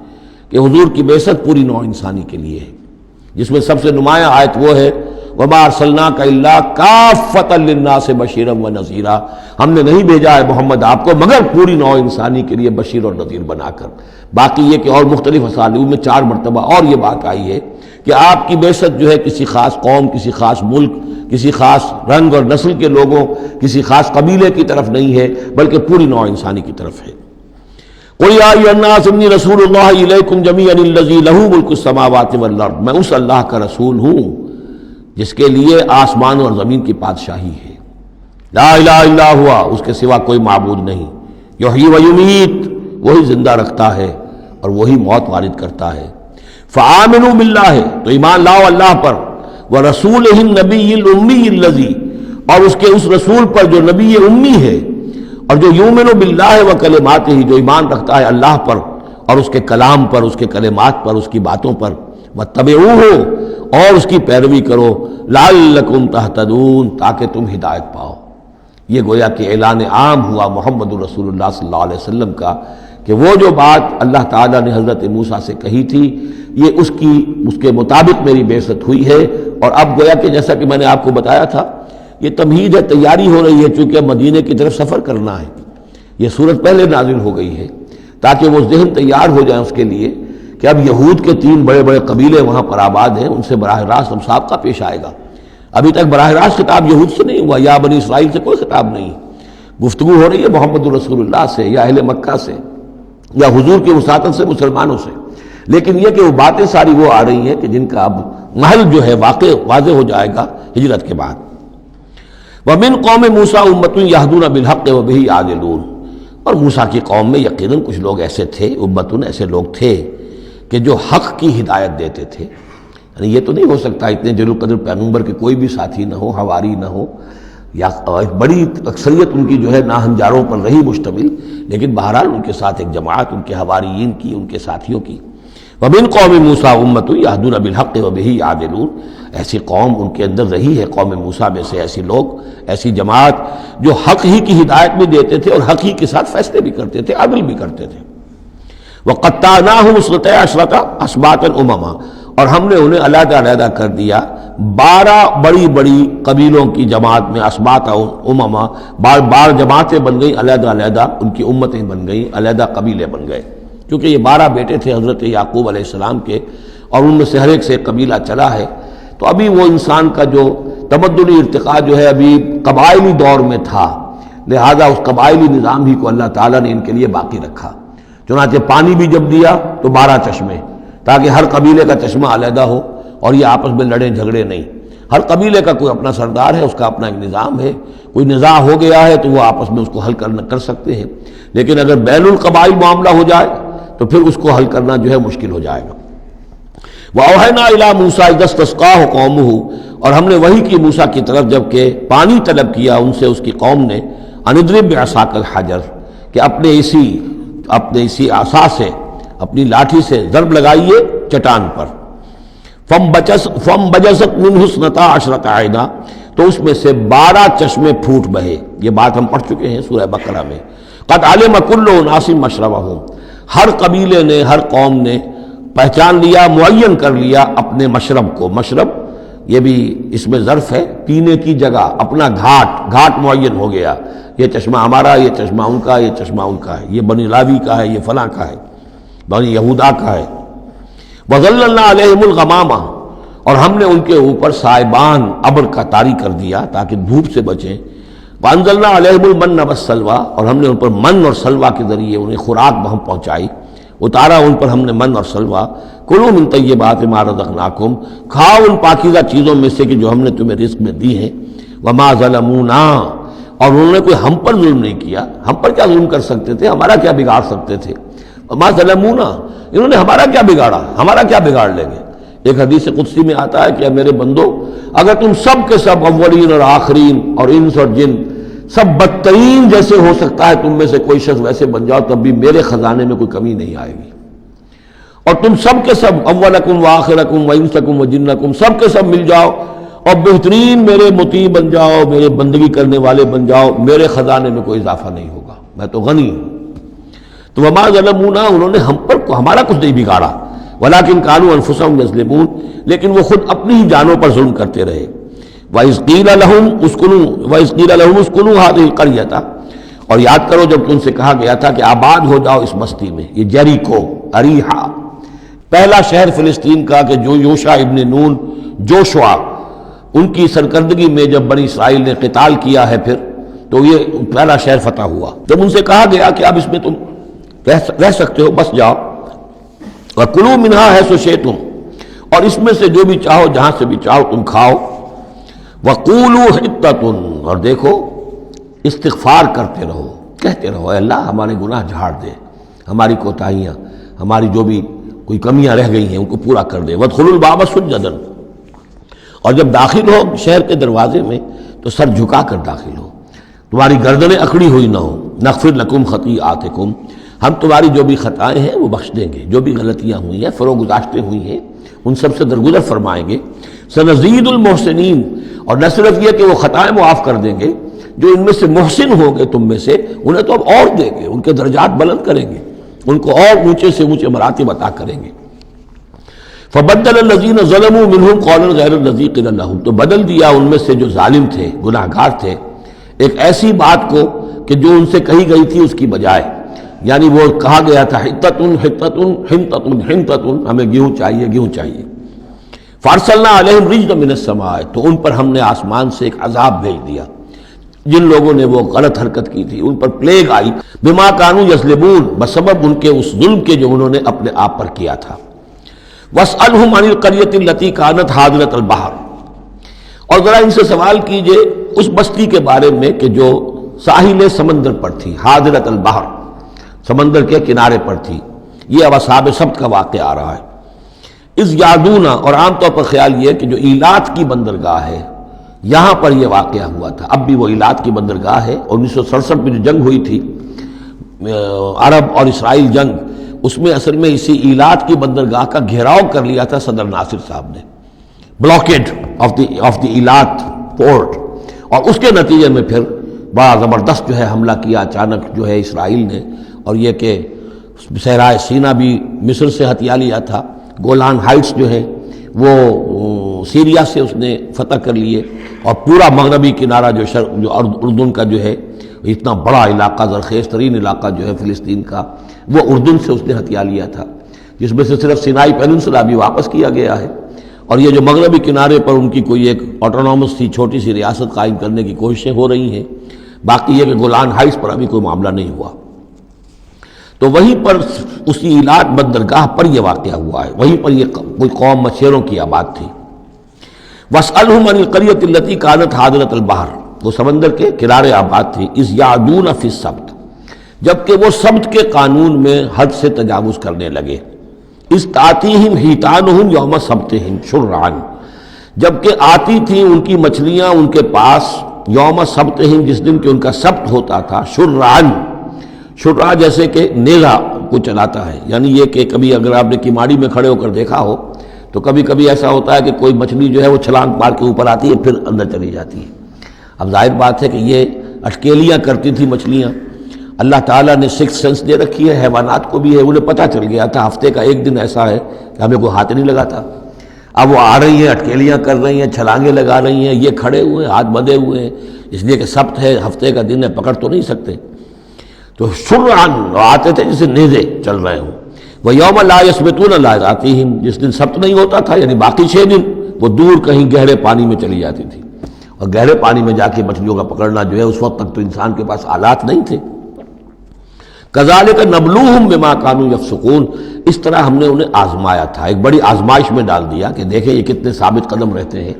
کہ حضور کی بعثت پوری نوع انسانی کے لیے ہے، جس میں سب سے نمایاں آیت وہ ہے وما ارسلناک الا کافۃ للناس بشیرا ونذیرا، ہم نے نہیں بھیجا ہے محمد آپ کو مگر پوری نوع انسانی کے لیے بشیر اور نذیر بنا کر۔ باقی یہ کہ اور مختلف اسالیب میں 4 مرتبہ اور یہ بات آئی ہے کہ آپ کی بعثت جو ہے کسی خاص قوم، کسی خاص ملک، کسی خاص رنگ اور نسل کے لوگوں، کسی خاص قبیلے کی طرف نہیں ہے، بلکہ پوری نوع انسانی کی طرف ہے۔ قل یا ایھا الناس انی رسول اللہ الیکم جمیعا الذی لہ ملک السماوات والارض، میں اس اللہ کا رسول ہوں جس کے لیے آسمان اور زمین کی بادشاہی ہے۔ لا الہ الا ہوا، اس کے سوا کوئی معبود نہیں۔ یحیی و یمیت، وہی زندہ رکھتا ہے اور وہی موت وارد کرتا ہے۔ فآمنوا باللہ، تو ایمان لاؤ اللہ پر، ورسولہ النبی الامی الذی، اور اس کے اس رسول پر جو نبی امی ہے، اور جو یؤمن باللہ وکلماتہ، جو ایمان رکھتا ہے اللہ پر اور اس کے کلام پر، اس کے کلمات پر، اس کی باتوں پر، واتبعوہ، اور اس کی پیروی کرو، لعلکم تہتدون، تاکہ تم ہدایت پاؤ۔ یہ گویا کہ اعلان عام ہوا محمد رسول اللہ صلی اللہ علیہ وسلم کا کہ وہ جو بات اللہ تعالیٰ نے حضرت موسیٰ سے کہی تھی، یہ اس کے مطابق میری بعثت ہوئی ہے۔ اور اب گویا کہ جیسا کہ میں نے آپ کو بتایا تھا، یہ تمہید ہے، تیاری ہو رہی ہے، چونکہ مدینے کی طرف سفر کرنا ہے۔ یہ صورت پہلے نازل ہو گئی ہے تاکہ وہ ذہن تیار ہو جائیں اس کے لیے کہ اب یہود کے 3 بڑے بڑے قبیلے وہاں پر آباد ہیں، ان سے براہ راست اب سابقہ پیش آئے گا۔ ابھی تک براہ راست خطاب یہود سے نہیں ہوا، یا بنی اسرائیل سے کوئی خطاب نہیں، گفتگو ہو رہی ہے محمد رسول اللہ سے یا اہل مکہ سے یا حضور کی وساطت سے مسلمانوں سے۔ لیکن یہ کہ وہ باتیں ساری وہ آ رہی ہیں کہ جن کا اب محل جو ہے واضح ہو جائے گا ہجرت کے بعد۔ وَمِن قوم موسیٰ أُمَّةٌ يَهْدُونَ بِالْحَقِّ وَبِهِ يَعْدِلُونَ، اور موسیٰ کی قوم میں یقیناً کچھ لوگ ایسے تھے، امتن ایسے لوگ تھے کہ جو حق کی ہدایت دیتے تھے۔ یعنی یہ تو نہیں ہو سکتا اتنے جلیل القدر پیغمبر کے کوئی بھی ساتھی نہ ہو، حواری نہ ہو، یا بڑی اکثریت ان کی جو ہے ناہنجاروں پر رہی مشتمل، لیکن بہرحال ان کے ساتھ ایک جماعت ان کے حواریین کی، ان کے ساتھیوں کی۔ وَمِن قوم موسیٰ أُمَّةٌ يَهْدُونَ بِالْحَقِّ وَبِهِ يَعْدِلُونَ، ایسی قوم ان کے اندر رہی ہے، قوم موسیٰ میں سے ایسی لوگ، ایسی جماعت جو حق ہی کی ہدایت بھی دیتے تھے اور حق ہی کے ساتھ فیصلے بھی کرتے تھے، عدل بھی کرتے تھے۔ وَقَطَّعْنَاهُمْ اثْنَتَيْ عَشْرَةَ أَسْبَاطًا أُمَمًا، اور ہم نے انہیں علیحدہ علیحدہ کر دیا 12 بڑی بڑی قبیلوں کی جماعت میں، اسباط امما، بار جماعتیں بن گئیں علیحدہ علیحدہ، ان کی امتیں بن گئیں، علیحدہ قبیلے بن گئے، کیونکہ یہ 12 بیٹے تھے حضرت یعقوب علیہ السلام کے، اور ان میں سے ہر ایک سے ایک قبیلہ چلا ہے۔ تو ابھی وہ انسان کا جو تمدنی ارتقاء جو ہے ابھی قبائلی دور میں تھا، لہذا اس قبائلی نظام ہی کو اللہ تعالیٰ نے ان کے لیے باقی رکھا۔ چنانچہ پانی بھی جب دیا تو 12 چشمے، تاکہ ہر قبیلے کا چشمہ علیحدہ ہو اور یہ آپس میں لڑیں جھگڑے نہیں۔ ہر قبیلے کا کوئی اپنا سردار ہے، اس کا اپنا ایک نظام ہے، کوئی نزاع ہو گیا ہے تو وہ آپس میں اس کو حل کر سکتے ہیں، لیکن اگر بین القبائل معاملہ ہو جائے تو پھر اس کو حل کرنا جو ہے مشکل ہو جائے گا۔ وَأَوْحَيْنَا إِلَىٰ مُوسَىٰ إِذْ اسْتَسْقَاهُ قَوْمُهُ، اور ہم نے وحی کی موسیٰ کی طرف جب کہ پانی طلب کیا ان سے اس کی قوم نے، أَنِ اضْرِب بِعَصَاكَ الْحَجَرَ، کہ اپنے اسی عصا سے، اپنی لاٹھی سے ضرب لگائیے چٹان پر۔ فَانْبَجَسَتْ مِنْهُ اثْنَتَا عَشْرَةَ عَيْنًا، تو اس میں سے 12 چشمے پھوٹ بہے۔ یہ بات ہم پڑھ چکے ہیں سورہ بقرہ میں۔ قَدْ عَلِمَ كُلُّ أُنَاسٍ مَشْرَبَهُمْ، ہر قبیلے نے، ہر قوم نے پہچان لیا، معین کر لیا اپنے مشرب کو۔ مشرب یہ بھی اس میں ظرف ہے، پینے کی جگہ، اپنا گھاٹ معین ہو گیا، یہ چشمہ ہمارا، یہ چشمہ ان کا، یہ چشمہ ان کا ہے، یہ بنی لاوی کا ہے، یہ فلاں کا ہے، بنی یہودا کا ہے۔ وَظَلَّلْنَا عَلَيْهِمُ الْغَمَامَ، اور ہم نے ان کے اوپر سائبان ابر کا طاری کر دیا تاکہ دھوپ سے بچیں۔ وَأَنزَلْنَا عَلَيْهِمُ الْمَنَّ وَالسَّلْوَىٰ، اور ہم نے ان پر من اور سلوہ کے ذریعے انہیں خوراک بہم پہنچائی، اتارا ان پر ہم نے من اور سلوہ۔ کلوا من طیبات ما رزقناکم، کھاؤ ان پاکیزہ چیزوں میں سے کہ جو ہم نے تمہیں رزق میں دی ہیں۔ وما ظلمونا، اور انہوں نے کوئی ہم پر ظلم نہیں کیا، ہم پر کیا ظلم کر سکتے تھے، ہمارا کیا بگاڑ سکتے تھے۔ وما ظلمونا، انہوں نے ہمارا کیا بگاڑا، ہمارا کیا بگاڑ لیں گے۔ ایک حدیث قدسی میں آتا ہے کہ اے میرے بندو، اگر تم سب کے سب اولین اور آخرین اور انس اور جن سب بدترین جیسے ہو سکتا ہے تم میں سے کوئی شخص ویسے بن جاؤ، تب بھی میرے خزانے میں کوئی کمی نہیں آئے گی۔ اور تم سب کے سب اولکم و آخرکم و انسکم و جنکم سب کے سب مل جاؤ اور بہترین میرے مطیع بن جاؤ، میرے بندگی کرنے والے بن جاؤ، میرے خزانے میں کوئی اضافہ نہیں ہوگا، میں تو غنی ہوں۔ تو وما ظلمونا، انہوں نے ہم پر ہمارا کچھ نہیں بگاڑا، ولکن کانوا انفسہم یظلمون، لیکن وہ خود اپنی ہی جانوں پر ظلم کرتے رہے۔ وَإِذْ قِيلَ لَهُمُ اسْكُنُوا هَٰذِهِ الْقَرْيَةَ، اور یاد کرو جب ان سے کہا گیا تھا کہ آباد ہو جاؤ اس بستی میں، یہ جیریکو، اریحا، پہلا شہر فلسطین کا کہ جو یوشع ابن نون، جوشوا، ان کی سرکردگی میں جب بنی اسرائیل نے قتال کیا ہے پھر، تو یہ پہلا شہر فتح ہوا۔ جب ان سے کہا گیا کہ اب اس میں تم رہ سکتے ہو، بس جاؤ۔ وَكُلُوا مِنْهَا حَيْثُ شِئْتُمْ، اور اس میں سے جو بھی چاہو، جہاں سے بھی چاہو تم کھاؤ۔ وَقُولُوا حِطَّةٌ، اور دیکھو استغفار کرتے رہو، کہتے رہو اے اللہ ہمارے گناہ جھاڑ دے، ہماری کوتاہیاں، ہماری جو بھی کوئی کمیاں رہ گئی ہیں ان کو پورا کر دے۔ وَادْخُلُوا الْبَابَ سُجَّدًا، اور جب داخل ہو شہر کے دروازے میں تو سر جھکا کر داخل ہو، تمہاری گردنیں اکڑی ہوئی نہ ہوں۔ نغفر لکم خطیئاتکم، ہم تمہاری جو بھی خطائیں ہیں وہ بخش دیں گے، جو بھی غلطیاں ہوئی ہیں، فروغ گزاشتیں ہوئی ہیں، ان سب سے درگزر فرمائیں گے۔ سنزید المحسنین، اور نہ صرف یہ کہ وہ خطائیں معاف کر دیں گے، جو ان میں سے محسن ہوں گے تم میں سے انہیں تو اب اور دیں گے، ان کے درجات بلند کریں گے، ان کو اور اونچے سے اونچے مراتب عطا کریں گے۔ فبدل الذین ظلموا منہم قولا غیر الذی قیل لہم، تو بدل دیا ان میں سے جو ظالم تھے، گناہ گار تھے، ایک ایسی بات کو کہ جو ان سے کہی گئی تھی اس کی بجائے، یعنی وہ کہا گیا تھا حطۃ حطۃ حنطۃ حنطۃ، ہمیں گیہوں چاہیے، گیہوں چاہیے۔ فارسلنا علیہم رجزا من السماء، تو ان پر ہم نے آسمان سے ایک عذاب بھیج دیا، جن لوگوں نے وہ غلط حرکت کی تھی ان پر پلیگ آئی، بما کانوا یظلمون، بسبب ان کے اس ظلم کے جو انہوں نے اپنے آپ پر کیا تھا۔ واسألہم عن القریۃ التی کانت حاضرۃ البحر، اور ذرا ان سے سوال کیجئے اس بستی کے بارے میں کہ جو ساحل سمندر پر تھی، حاضرۃ البحر، سمندر کے کنارے پر تھی۔ یہ اب اصحاب سبت کا واقعہ آ رہا ہے۔ اس یادونا، اور عام طور پر خیال یہ کہ جو ایلات کی بندرگاہ ہے یہاں پر یہ واقعہ ہوا تھا، اب بھی وہ ایلات کی بندرگاہ ہے۔ 1967 میں جو جنگ ہوئی تھی عرب اور اسرائیل جنگ، اس میں اصل میں اسی ایلات کی بندرگاہ کا گھیراؤ کر لیا تھا صدر ناصر صاحب نے، بلاکیڈ آف دی ایلات پورٹ، اور اس کے نتیجے میں پھر بڑا زبردست جو ہے حملہ کیا اچانک جو ہے اسرائیل نے، اور یہ کہ صحرائے سینا بھی مصر سے ہتھیا لیا تھا، گولان ہائٹس جو ہے وہ سیریا سے اس نے فتح کر لیے، اور پورا مغربی کنارہ جو اردن کا جو ہے اتنا بڑا علاقہ، زرخیز ترین علاقہ جو ہے فلسطین کا، وہ اردن سے اس نے ہتھیا لیا تھا، جس میں سے صرف سینائی پیننسلا بھی واپس کیا گیا ہے، اور یہ جو مغربی کنارے پر ان کی کوئی ایک آٹونومس سی چھوٹی سی ریاست قائم کرنے کی کوششیں ہو رہی ہیں، باقی یہ کہ گولان ہائٹس پر ابھی کوئی معاملہ نہیں ہوا۔ تو وہیں پر اسی ایلات بندرگاہ پر یہ واقعہ ہوا ہے، وہیں پر یہ کوئی قوم مچھیروں کی آباد تھی۔ وَاسْأَلْهُمْ عَنِ الْقَرْيَةِ الَّتِي كَانَتْ حَاضِرَةَ الْبَحْرِ، وہ سمندر کے کنارے آباد تھی، اِذْ يَعْدُونَ فِي السَّبْتِ، جبکہ وہ سبت کے قانون میں حد سے تجاوز کرنے لگے۔ اِذْ تَأْتِيهِمْ حِيتَانُهُمْ يَوْمَ صَبْتِهِمْ شُرَّعًا، جبکہ آتی تھیں ان کی مچھلیاں ان کے پاس یوم صبتہم، جس دن کہ ان کا سبت ہوتا تھا، شُرَّعًا، شُرَّع جیسے کہ نیزہ کو چلاتا ہے، یعنی یہ کہ کبھی اگر آپ نے کماڑی میں کھڑے ہو کر دیکھا ہو تو کبھی کبھی ایسا ہوتا ہے کہ کوئی مچھلی جو ہے وہ چھلانگ مار کے اوپر آتی ہے پھر اندر چلی جاتی ہے۔ اب ظاہر بات ہے کہ یہ اٹکیلیاں کرتی تھی مچھلیاں، اللہ تعالیٰ نے سکس سینس دے رکھی ہے، حیوانات کو بھی ہے، انہیں پتہ چل گیا تھا ہفتے کا ایک دن ایسا ہے کہ ہمیں کوئی ہاتھ نہیں لگاتا۔ اب وہ آ رہی ہیں، اٹکیلیاں کر رہی ہیں، چھلانگیں لگا رہی ہیں، یہ کھڑے ہوئے ہیں، ہاتھ بندھے ہوئے ہیں، اس لیے کہ سبت ہے، ہفتے کا دن ہے، پکڑ تو نہیں سکتے۔ تو شرعاً آتے تھے جسے نیزے چل رہے ہوں۔ وہ یوم لا یثبتون لا یاتیہم، جس دن سبت نہیں ہوتا تھا یعنی باقی 6 دن وہ دور کہیں گہرے پانی میں چلی جاتی تھی، اور گہرے پانی میں جا کے مچھلیوں کا پکڑنا جو ہے اس وقت تک تو انسان کے پاس آلات نہیں تھے۔ کذالک نبلوہم بما کانوا یفسقون، اس طرح ہم نے انہیں آزمایا تھا، ایک بڑی آزمائش میں ڈال دیا کہ دیکھیں یہ کتنے ثابت قدم رہتے ہیں،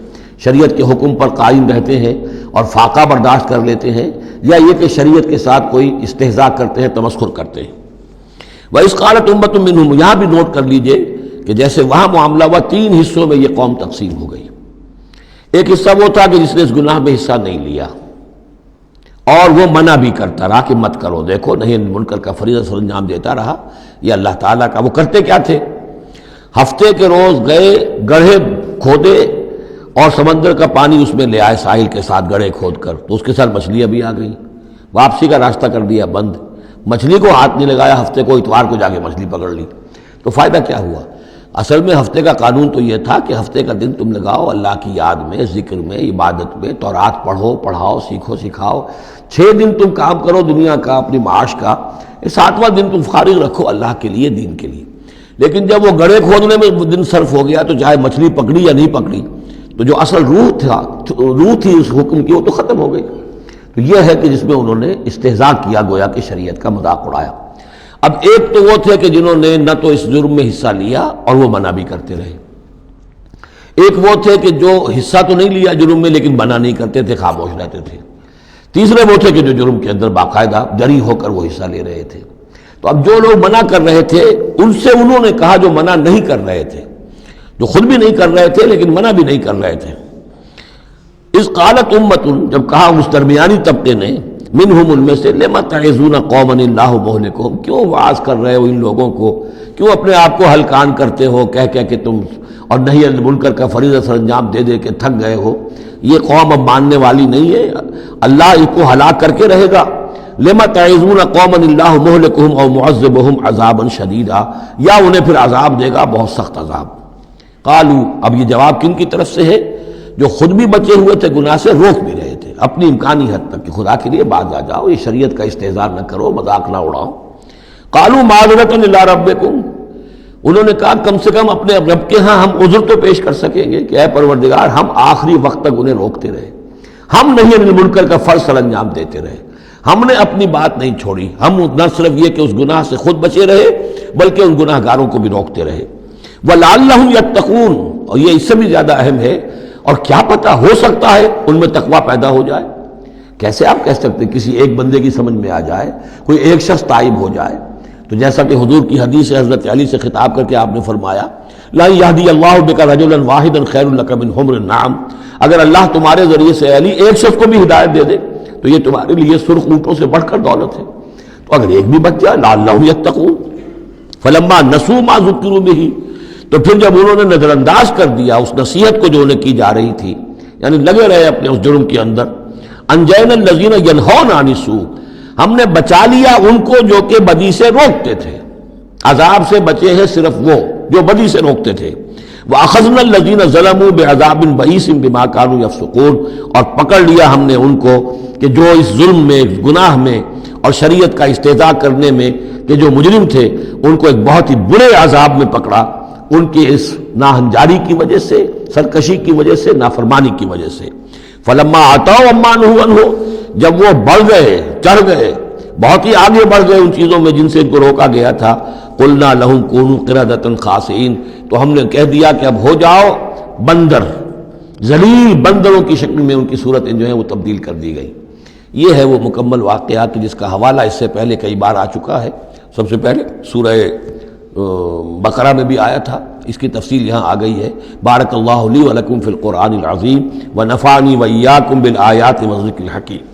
شریعت کے حکم پر قائم رہتے ہیں اور فاقہ برداشت کر لیتے ہیں، یا یہ کہ شریعت کے ساتھ کوئی استہزاء کرتے ہیں، تمسخر کرتے ہیں۔ وَإِذْ قَالَتْ أُمَّةٌ مِّنْهُمْ، یہاں بھی نوٹ کر لیجئے کہ جیسے وہاں معاملہ ہوا 3 حصوں میں یہ قوم تقسیم ہو گئی۔ ایک حصہ وہ تھا کہ جس نے اس گناہ میں حصہ نہیں لیا اور وہ منع بھی کرتا رہا کہ مت کرو، دیکھو نہیں منکر کا فریضہ سر انجام دیتا رہا، یہ اللہ تعالیٰ کا۔ وہ کرتے کیا تھے؟ ہفتے کے روز گئے، گڑھے کھودے اور سمندر کا پانی اس میں لے آئے ساحل کے ساتھ گڑھے کھود کر، تو اس کے ساتھ مچھلیاں بھی آ گئیں، واپسی کا راستہ کر دیا بند، مچھلی کو ہاتھ نہیں لگایا، ہفتے کو اتوار کو جا کے مچھلی پکڑ لی، تو فائدہ کیا ہوا؟ اصل میں ہفتے کا قانون تو یہ تھا کہ ہفتے کا دن تم لگاؤ اللہ کی یاد میں، ذکر میں، عبادت میں، تورات پڑھو، پڑھاؤ، سیکھو، سکھاؤ۔ 6 دن تم کام کرو دنیا کا، اپنی معاش کا، 7واں دن تم فارغ رکھو اللہ کے لیے، دین کے لیے۔ لیکن جب وہ گڑھے کھودنے میں دن صرف ہو گیا تو چاہے مچھلی پکڑی یا نہیں پکڑی، تو جو اصل روح تھی اس حکم کی وہ تو ختم ہو گئی۔ تو یہ ہے کہ جس میں انہوں نے استہزاء کیا، گویا کہ شریعت کا مذاق اڑایا۔ اب ایک تو وہ تھے کہ جنہوں نے نہ تو اس جرم میں حصہ لیا اور وہ منع بھی کرتے رہے، ایک وہ تھے کہ جو حصہ تو نہیں لیا جرم میں لیکن منع نہیں کرتے تھے، خاموش رہتے تھے، تیسرے وہ تھے کہ جو جرم کے اندر باقاعدہ جری ہو کر وہ حصہ لے رہے تھے۔ تو اب جو لوگ منع کر رہے تھے ان سے انہوں نے کہا جو منع نہیں کر رہے تھے، جو خود بھی نہیں کر رہے تھے لیکن منع بھی نہیں کر رہے تھے۔ اذ قالت امۃ، جب کہا اس درمیانی طبقے نے، منہم، ان میں سے، لما تعظون قوما اللہ مہلکہم، کیوں وعظ کر رہے ہو ان لوگوں کو، کیوں اپنے آپ کو ہلکان کرتے ہو کہہ کہہ کہ تم، اور نہی عن المنکر کا فریضہ سر انجام دے دے کے تھک گئے ہو، یہ قوم اب ماننے والی نہیں ہے، اللہ اس کو ہلاک کر کے رہے گا۔ لما تعظون قوما اللہ مہلکہم او معذبہم عذابا شدیدا، یا انہیں پھر عذاب دے گا بہت سخت عذاب۔ قالوا، اب یہ جواب کن کی طرف سے ہے؟ جو خود بھی بچے ہوئے تھے گناہ سے، روک بھی رہے تھے اپنی امکانی حد تک کہ خدا کے لیے باز آ جاؤ، یہ شریعت کا استہزاء نہ کرو، مذاق نہ اڑاؤ۔ قالوا معذرۃ الی ربکم، انہوں نے کہا کم سے کم اپنے رب کے ہاں ہم عذر تو پیش کر سکیں گے کہ اے پروردگار، ہم آخری وقت تک انہیں روکتے رہے، ہم نہی عن المنکر کا فرض سر انجام دیتے رہے، ہم نے اپنی بات نہیں چھوڑی، ہم نہ صرف یہ کہ اس گناہ سے خود بچے رہے بلکہ ان گناہ گاروں کو بھی روکتے رہے۔ وَلَعَلَّهُمْ يَتَّقُونَ، اور یہ اس سے بھی زیادہ اہم ہے، اور کیا پتہ ہو سکتا ہے ان میں تقویٰ پیدا ہو جائے۔ کیسے آپ کہہ سکتے کسی ایک بندے کی سمجھ میں آ جائے، کوئی ایک شخص تائب ہو جائے؟ تو جیسا کہ حضور کی حدیث حضرت علی سے خطاب کر کے آپ نے فرمایا، لا یہدی اللہ بک رجلا واحدا خیر لک من حمر النعم، اگر اللہ تمہارے ذریعے سے علی ایک شخص کو بھی ہدایت دے دے تو یہ تمہارے لیے سرخ اونٹوں سے بڑھ کر دولت ہے۔ تو اگر ایک بھی بچ جائے، لعلہم یتقون، فلما نسوا ما ذکروا بہ، تو پھر جب انہوں نے نظر انداز کر دیا اس نصیحت کو جو انہیں کی جا رہی تھی، یعنی لگے رہے اپنے اس جرم کے اندر، انجینا الذین ینہون عن السوء، ہم نے بچا لیا ان کو جو کہ بدی سے روکتے تھے، عذاب سے بچے ہیں صرف وہ جو بدی سے روکتے تھے۔ وَأَخَذْنَا الَّذِينَ ظَلَمُوا بِعَذَابٍ بَئِيسٍ بِمَا كَانُوا يَفْسُقُونَ، اور پکڑ لیا ہم نے ان کو کہ جو اس ظلم میں، گناہ میں اور شریعت کا استہزاء کرنے میں کہ جو مجرم تھے، ان کو ایک بہت ہی برے عذاب میں پکڑا، ان کی اس ناہنجاری کی وجہ سے، سرکشی کی وجہ سے، نافرمانی کی وجہ سے۔ فلما عتوا عما نہوا عنہ، جب وہ بڑھ گئے، چڑھ گئے، بہت ہی آگے بڑھ گئے ان چیزوں میں جن سے ان کو روکا گیا تھا، قلنا لہم کونوا قردۃ خاسئین، تو ہم نے کہہ دیا کہ اب ہو جاؤ بندر، ذلیل بندروں کی شکل میں ان کی صورتیں جو ہیں وہ تبدیل کر دی گئی۔ یہ ہے وہ مکمل واقعہ کہ جس کا حوالہ اس سے پہلے کئی بار آ چکا ہے۔ سب سے پہلے سورہ بقرہ میں بھی آیا تھا، اس کی تفصیل یہاں آ گئی ہے۔ بارک اللہ لی و لکم فی القرآن العظیم و نفعنی و ایاکم بالآیات والذکر الحکیم۔